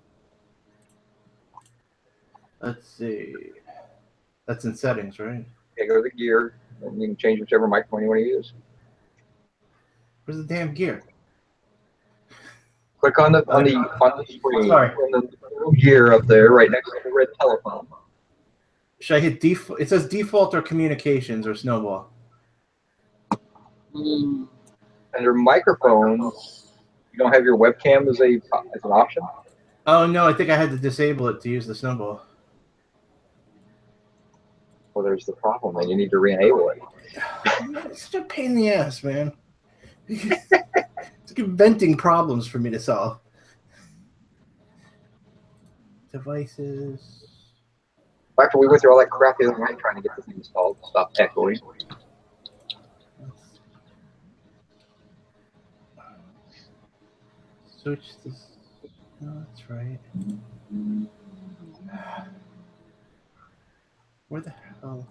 Let's see. That's in settings, right? Yeah, go to the gear, and you can change whichever microphone you want to use. Where's the damn gear? Click on the screen. Sorry. On the little gear up there, right next to the red telephone. Should I hit default? It says default or communications or Snowball. Under microphones, you don't have your webcam as an option. Oh no, I think I had to disable it to use the Snowball. Well, there's the problem. Then you need to re-enable it. It's such a pain in the ass, man. It's like inventing problems for me to solve. Devices. After we went through all that crap the other night trying to get this thing installed, stop echoing. Switch this. No, that's right. Where the hell?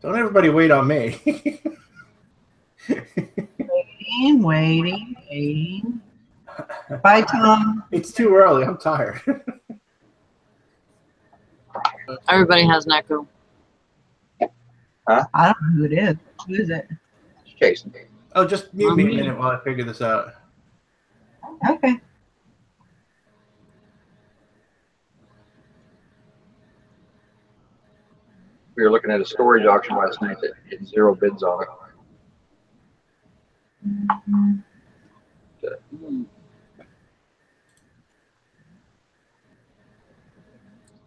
Don't everybody wait on me. Waiting. Bye, Tom. It's too early. I'm tired. Everybody has an echo. I don't know who it is. Who is it? It's Jason. Oh, just mute me a minute while I figure this out. Okay. We were looking at a storage auction last night that had 0 bids on it.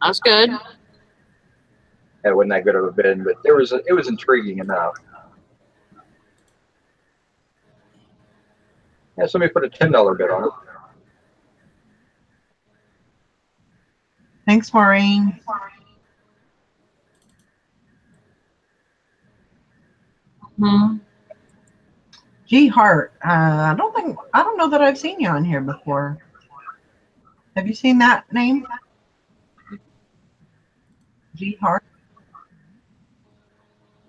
That's good. It wasn't that good of a bid, but it was intriguing enough. Yeah, somebody put a $10 bid on it. Thanks, Maureen. Hmm. G Hart. I don't know that I've seen you on here before. Have you seen that name? G Hart.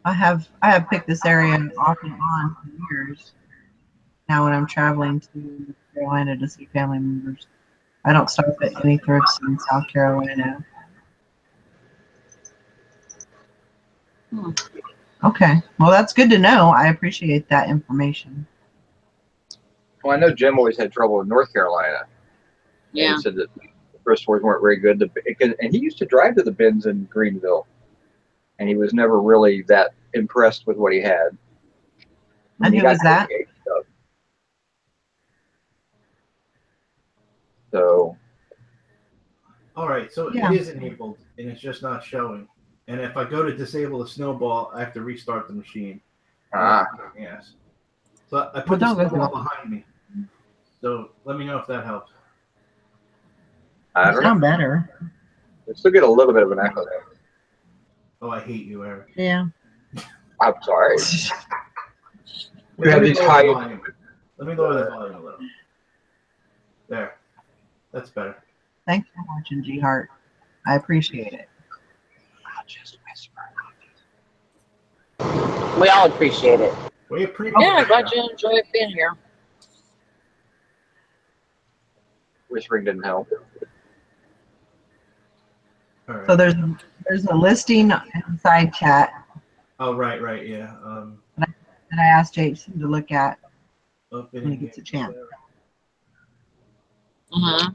I have picked this area off and on for years now when I'm traveling to North Carolina to see family members. I don't stop at any thrifts in South Carolina. Okay. Well, that's good to know. I appreciate that information. Well, I know Jim always had trouble in North Carolina. Yeah. And said that the thrift stores weren't very good. And he used to drive to the bins in Greenville, and he was never really that impressed with what he had. And who was that? So. All right, so Yeah. it is enabled, and it's just not showing. And if I go to disable the snowball, I have to restart the machine. Yes. So I put the snowball behind me. So let me know if that helps. I don't know. Sound better. I still get a little bit of an echo there. Oh, I hate you, Eric. Yeah. I'm sorry. We Let have me these lower high. the volume. Let me lower the volume a little. There. That's better. Thanks for watching, G Hart. I appreciate it. I'll just whisper. We all appreciate it. We appreciate Yeah, I'm glad you enjoyed being here. Whispering didn't help. All right. So there's a listing inside chat Oh, right, yeah. that I asked Jason to look at Open when he gets a chance. Mm-hmm.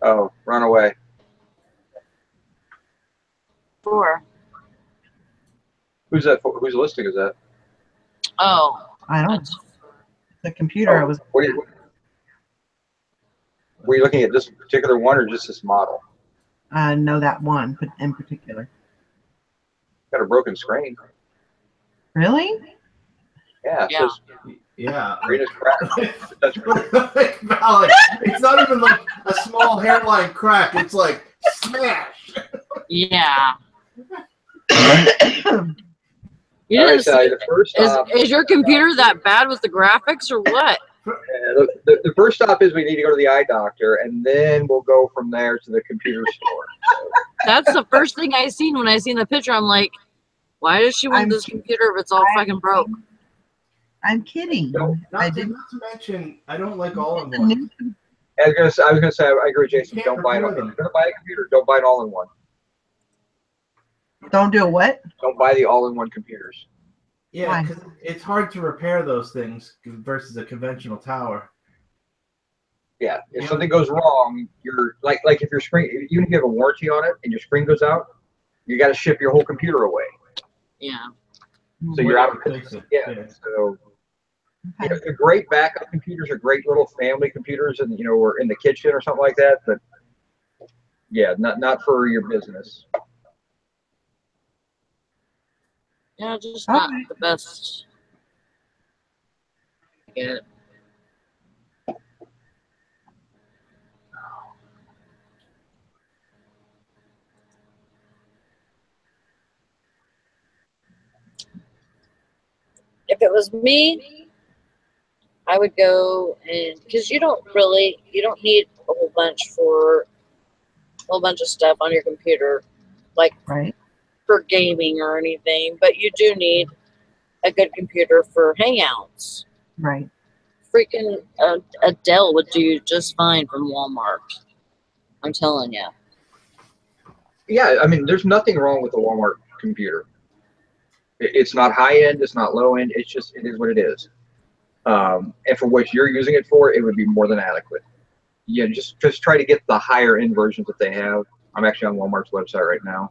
Oh, run away. Sure. Who's that for? Whose listing is that? Oh, I don't know. The computer was. Were you looking at this particular one or just this model? No, that one in particular. Got a broken screen. Really? Yeah. Yeah. Yeah. Screen is cracked. That's Alex, it's not even like a small hairline crack. It's like smash. yeah. You All right, didn't Sally, see, the first stop, is your computer that bad with the graphics or what? the first stop is we need to go to the eye doctor, and then we'll go from there to the computer store. So. That's the first thing I seen when I seen the picture. I'm like, why does she want this computer if it's all fucking broke? I'm kidding. Not to mention, I don't like all-in-one. I was gonna say, I agree with Jason. Don't buy it. If you're gonna buy a computer, don't buy an all-in-one. Don't do what? Don't buy the all-in-one computers. Yeah, because it's hard to repair those things versus a conventional tower. Yeah, if something goes wrong, you're like if your screen, even if you have a warranty on it and your screen goes out, you got to ship your whole computer away. Yeah. So you're out of business. Yeah. So you know, they're great backup computers are great little family computers, and or in the kitchen or something like that. But yeah, not for your business. Yeah, just not the best. I get it. If it was me, I would go and because you don't need a whole bunch of stuff on your computer, like for gaming or anything, but you do need a good computer for hangouts. Right. Freaking a Dell would do just fine from Walmart. I'm telling you. Yeah, I mean, there's nothing wrong with a Walmart computer. It's not high end, it's not low end. It's just it is what it is. And for what you're using it for, it would be more than adequate. Yeah, just try to get the higher end versions that they have. I'm actually on Walmart's website right now.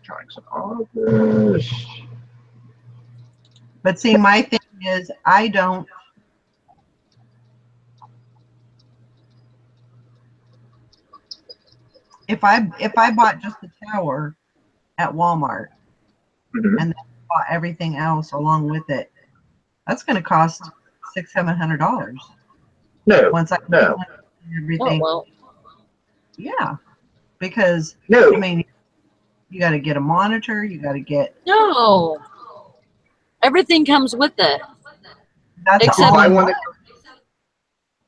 Trying some offers. But see, my thing is, I don't. If I bought just the tower at Walmart and then bought everything else along with it, that's going to cost $600-700. No, once I everything. well, Yeah, because No. I mean, you got to get a monitor. You got to get. no. Everything comes with it. That's Except- all buy in one one.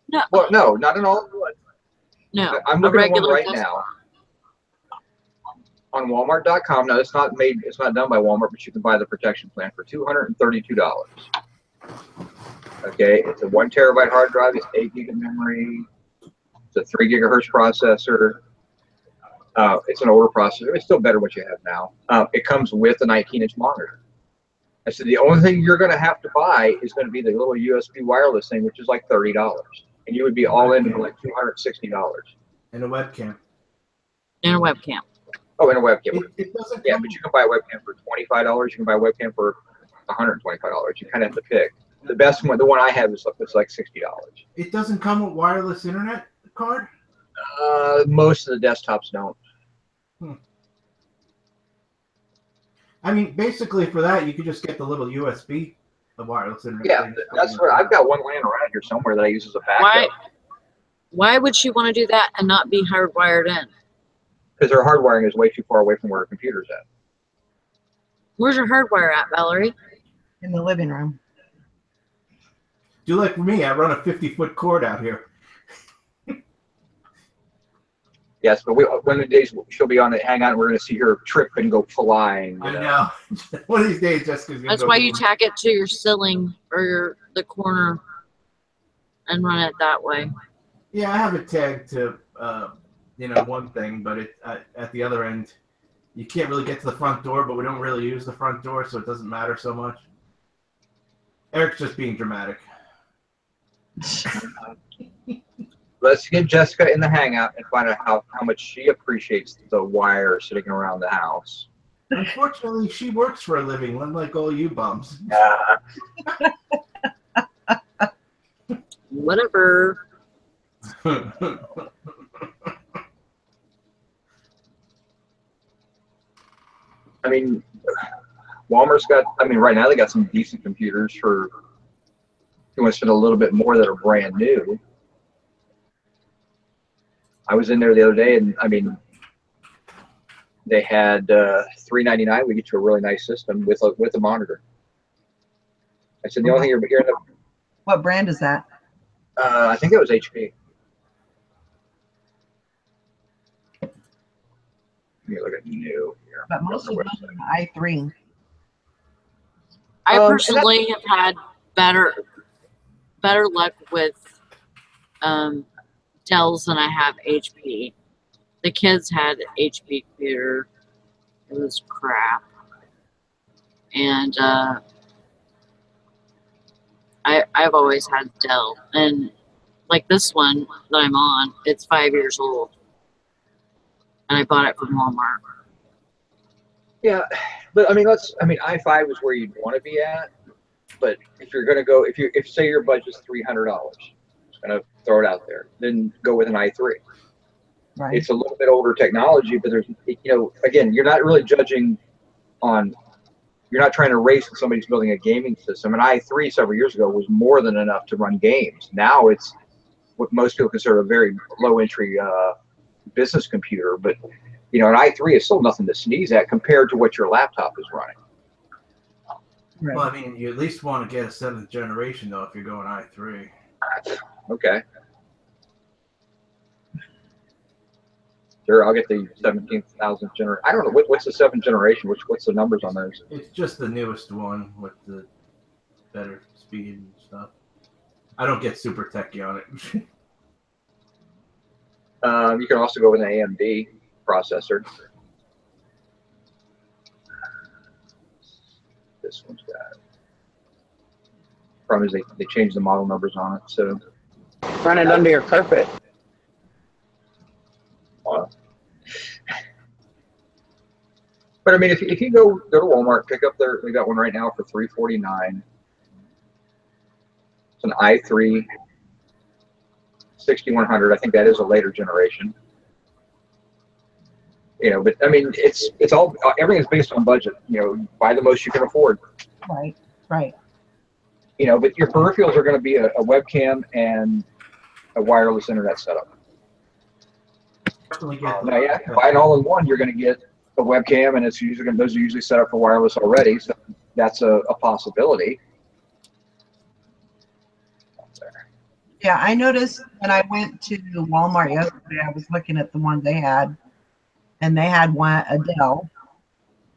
No, Well, no, not an all-in-one. no. I'm A looking at one regular right desk- now on Walmart.com. Now, it's not done by Walmart, but you can buy the protection plan for $232. Okay, it's a 1 terabyte hard drive. It's 8 gig of memory. It's a 3 gigahertz processor. It's an older processor. It's still better what you have now. It comes with a 19-inch monitor. I said the only thing you're going to have to buy is going to be the little USB wireless thing, which is like $30, and you would be all in for like $260. And a webcam. And a webcam. Oh, and a webcam. It doesn't Yeah, come, but you can buy a webcam for $25. You can buy a webcam for $125. You kind of have to pick. The best one, the one I have, is like $60. it doesn't come with wireless internet card? Most of the desktops don't. I mean, basically for that, you could just get the little USB wireless internet. Yeah, thing. that's what I've got one laying around here somewhere that I use as a backup. Why would she want to do that and not be hardwired in? Because her hardwiring is way too far away from where her computer's at. Where's your hardwire at, Valerie? In the living room. Do like me, I run a 50-foot cord out here. Yes, but one of the days she'll be on the hangout, and we're going to see her trip and go flying. I know. One of these days, Jessica's going to That's why you tack it to your ceiling or the corner and run it that way. Yeah, I have it tagged to, one thing, but at the other end, you can't really get to the front door, but we don't really use the front door, so it doesn't matter so much. Eric's just being dramatic. Let's get Jessica in the hangout and find out how much she appreciates the wire sitting around the house. Unfortunately, she works for a living, unlike all you bums. Whatever. I mean, Walmart's got, right now they got some decent computers for, if you want to spend a little bit more that are brand new. I was in there the other day, and they had $399. We get you a really nice system with a monitor. I said the only thing you're hearing. What brand is that? I think it was HP. Let me look at new here. But most of them are i3. I personally have had better luck with Dells than I have HP. The kids had HP computer. It was crap. And I've always had Dell. And like this one that I'm on, it's 5 years old. And I bought it from Walmart. Yeah, but i5 is where you'd want to be at. But if you're gonna go, if say your budget's $300, just gonna throw it out there, then go with an i3. Right. It's a little bit older technology, but there's, again, you're not really judging on, you're not trying to race if somebody's building a gaming system. An i3 several years ago was more than enough to run games. Now it's what most people consider a very low entry business computer, but an i3 is still nothing to sneeze at compared to what your laptop is running. Right. Well, you at least want to get a 7th generation, though, if you're going i3. Okay. Sure, I'll get the 17,000th generation. I don't know what's the 7th generation. What's the numbers on those? It's just the newest one with the better speed and stuff. I don't get super techy on it. You can also go with an AMD processor. This one's got. Problem is they changed the model numbers on it, so. Run it under your carpet. But if you go to Walmart, pick up they got one right now for $349. It's an i3 6100. I think that is a later generation. But it's all, everything's based on budget. Buy the most you can afford. Right. But your peripherals are going to be a webcam and a wireless internet setup. Definitely get Now, yeah, buy an all-in-one, you're going to get a webcam, and it's usually those are usually set up for wireless already, so that's a possibility. Yeah, I noticed when I went to Walmart yesterday, I was looking at the one they had, and they had one, a Dell,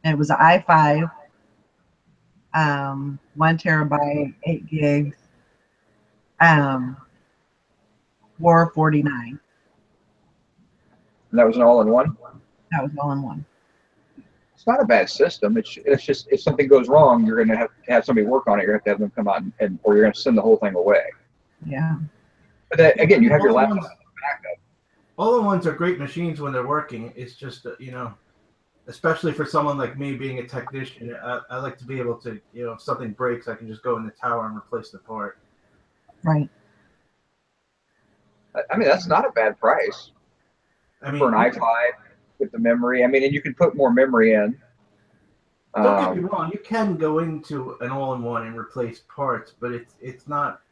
and it was an i5, 1 terabyte, 8 gigs, $449. And that was an all-in-one. That was all in one. It's not a bad system. It's just if something goes wrong, you're going to have somebody work on it. You're going to have them come out and or you're going to send the whole thing away. Yeah. But that, again, you have your laptop backup. All-in-ones are great machines when they're working. It's just you know, especially for someone like me being a technician, I like to be able to, you know, if something breaks, I can just go in the tower and replace the part. Right. I mean, that's not a bad price. I mean, for an i5 with the memory. I mean, and you can put more memory in. Don't get me wrong, you can go into an all-in-one and replace parts, but it's not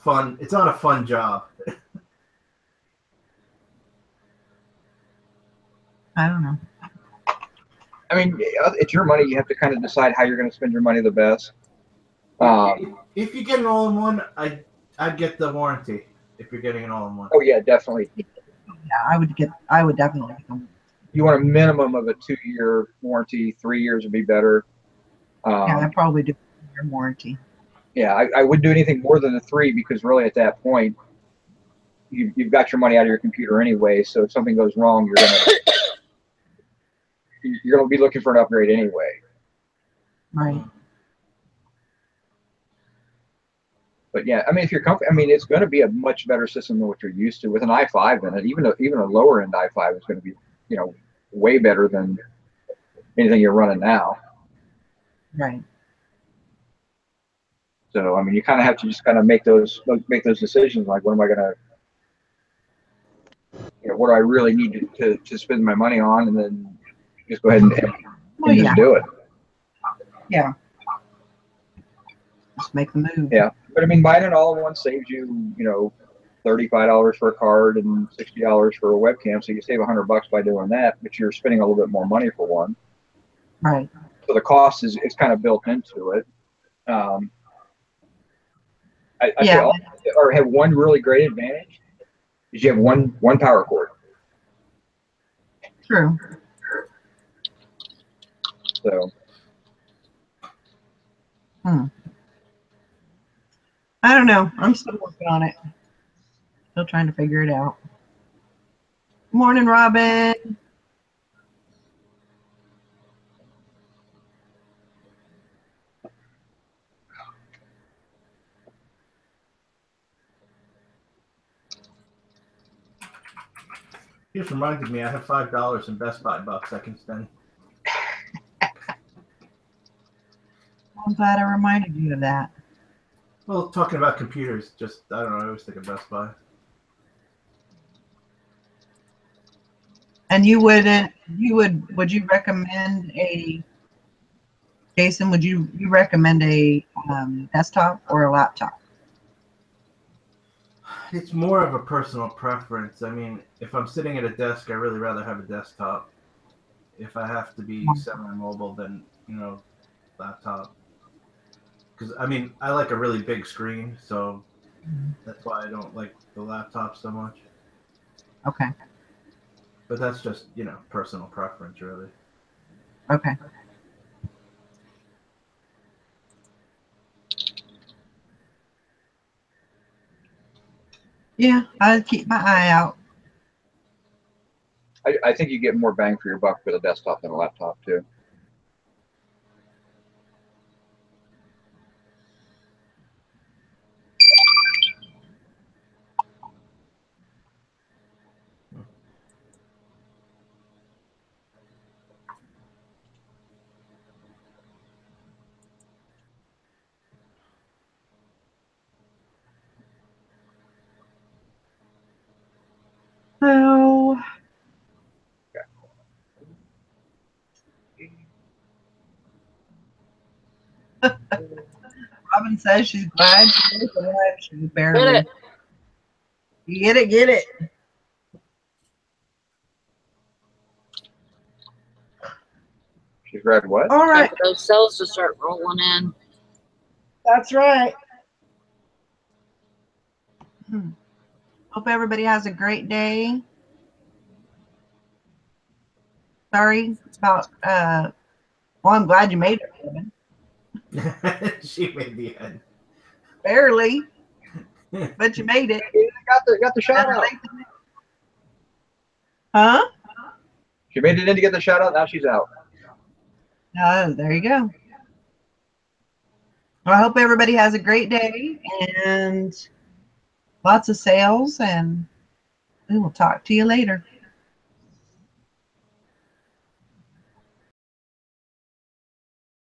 fun. It's not a fun job. I don't know. I mean, it's your money. You have to kind of decide how you're going to spend your money the best. If you get an all-in-one, I'd get the warranty. If you're getting an all-in-one. Oh yeah, definitely. Yeah, I would definitely get them. You want a minimum of a 2-year warranty. 3 years would be better. Yeah, I'd probably do your warranty. Yeah, I wouldn't do anything more than a 3 because really at that point, you've got your money out of your computer anyway. So if something goes wrong, you're gonna be looking for an upgrade anyway. Right. But yeah, I mean, if you're comfortable, I mean, it's going to be a much better system than what you're used to with an i5 in it. Even a lower end i5 is going to be, you know, way better than anything you're running now. Right. So I mean, you kind of have to just kind of make those decisions. Like, what am I going to, you know, what do I really need to spend my money on, and then just go ahead and just do it. Yeah. Just make the move. Yeah. But I mean, buying it all in one saves you, you know, $35 for a card and $60 for a webcam. So you save $100 by doing that, but you're spending a little bit more money for one. Right. So the cost is kind of built into it. I have one really great advantage is you have one power cord. True. So. I don't know. I'm still working on it. Still trying to figure it out. Morning, Robin. You just reminded me, I have $5 in Best Buy bucks I can spend. I'm glad I reminded you of that. Well, talking about computers, just, I don't know, I always think of Best Buy. And would you recommend Jason, would you recommend a desktop or a laptop? It's more of a personal preference. I mean, if I'm sitting at a desk, I really rather have a desktop. If I have to be semi-mobile, then, you know, laptop. Because, I mean, I like a really big screen, so that's why I don't like the laptop so much. Okay. But that's just, you know, personal preference, really. Okay. Yeah, I'll keep my eye out. I think you get more bang for your buck with a desktop than a laptop, too. So, Robin says she's glad she was alive. She's barely. You get it, get it. She's read what? All right. Time for those cells to start rolling in. That's right. Hope everybody has a great day. Sorry about, well, I'm glad you made it, Kevin. She made the end. Barely, but you made it. Got the shout out. Huh? She made it in to get the shout out. Now she's out. There you go. Well, I hope everybody has a great day and lots of sales, and we will talk to you later.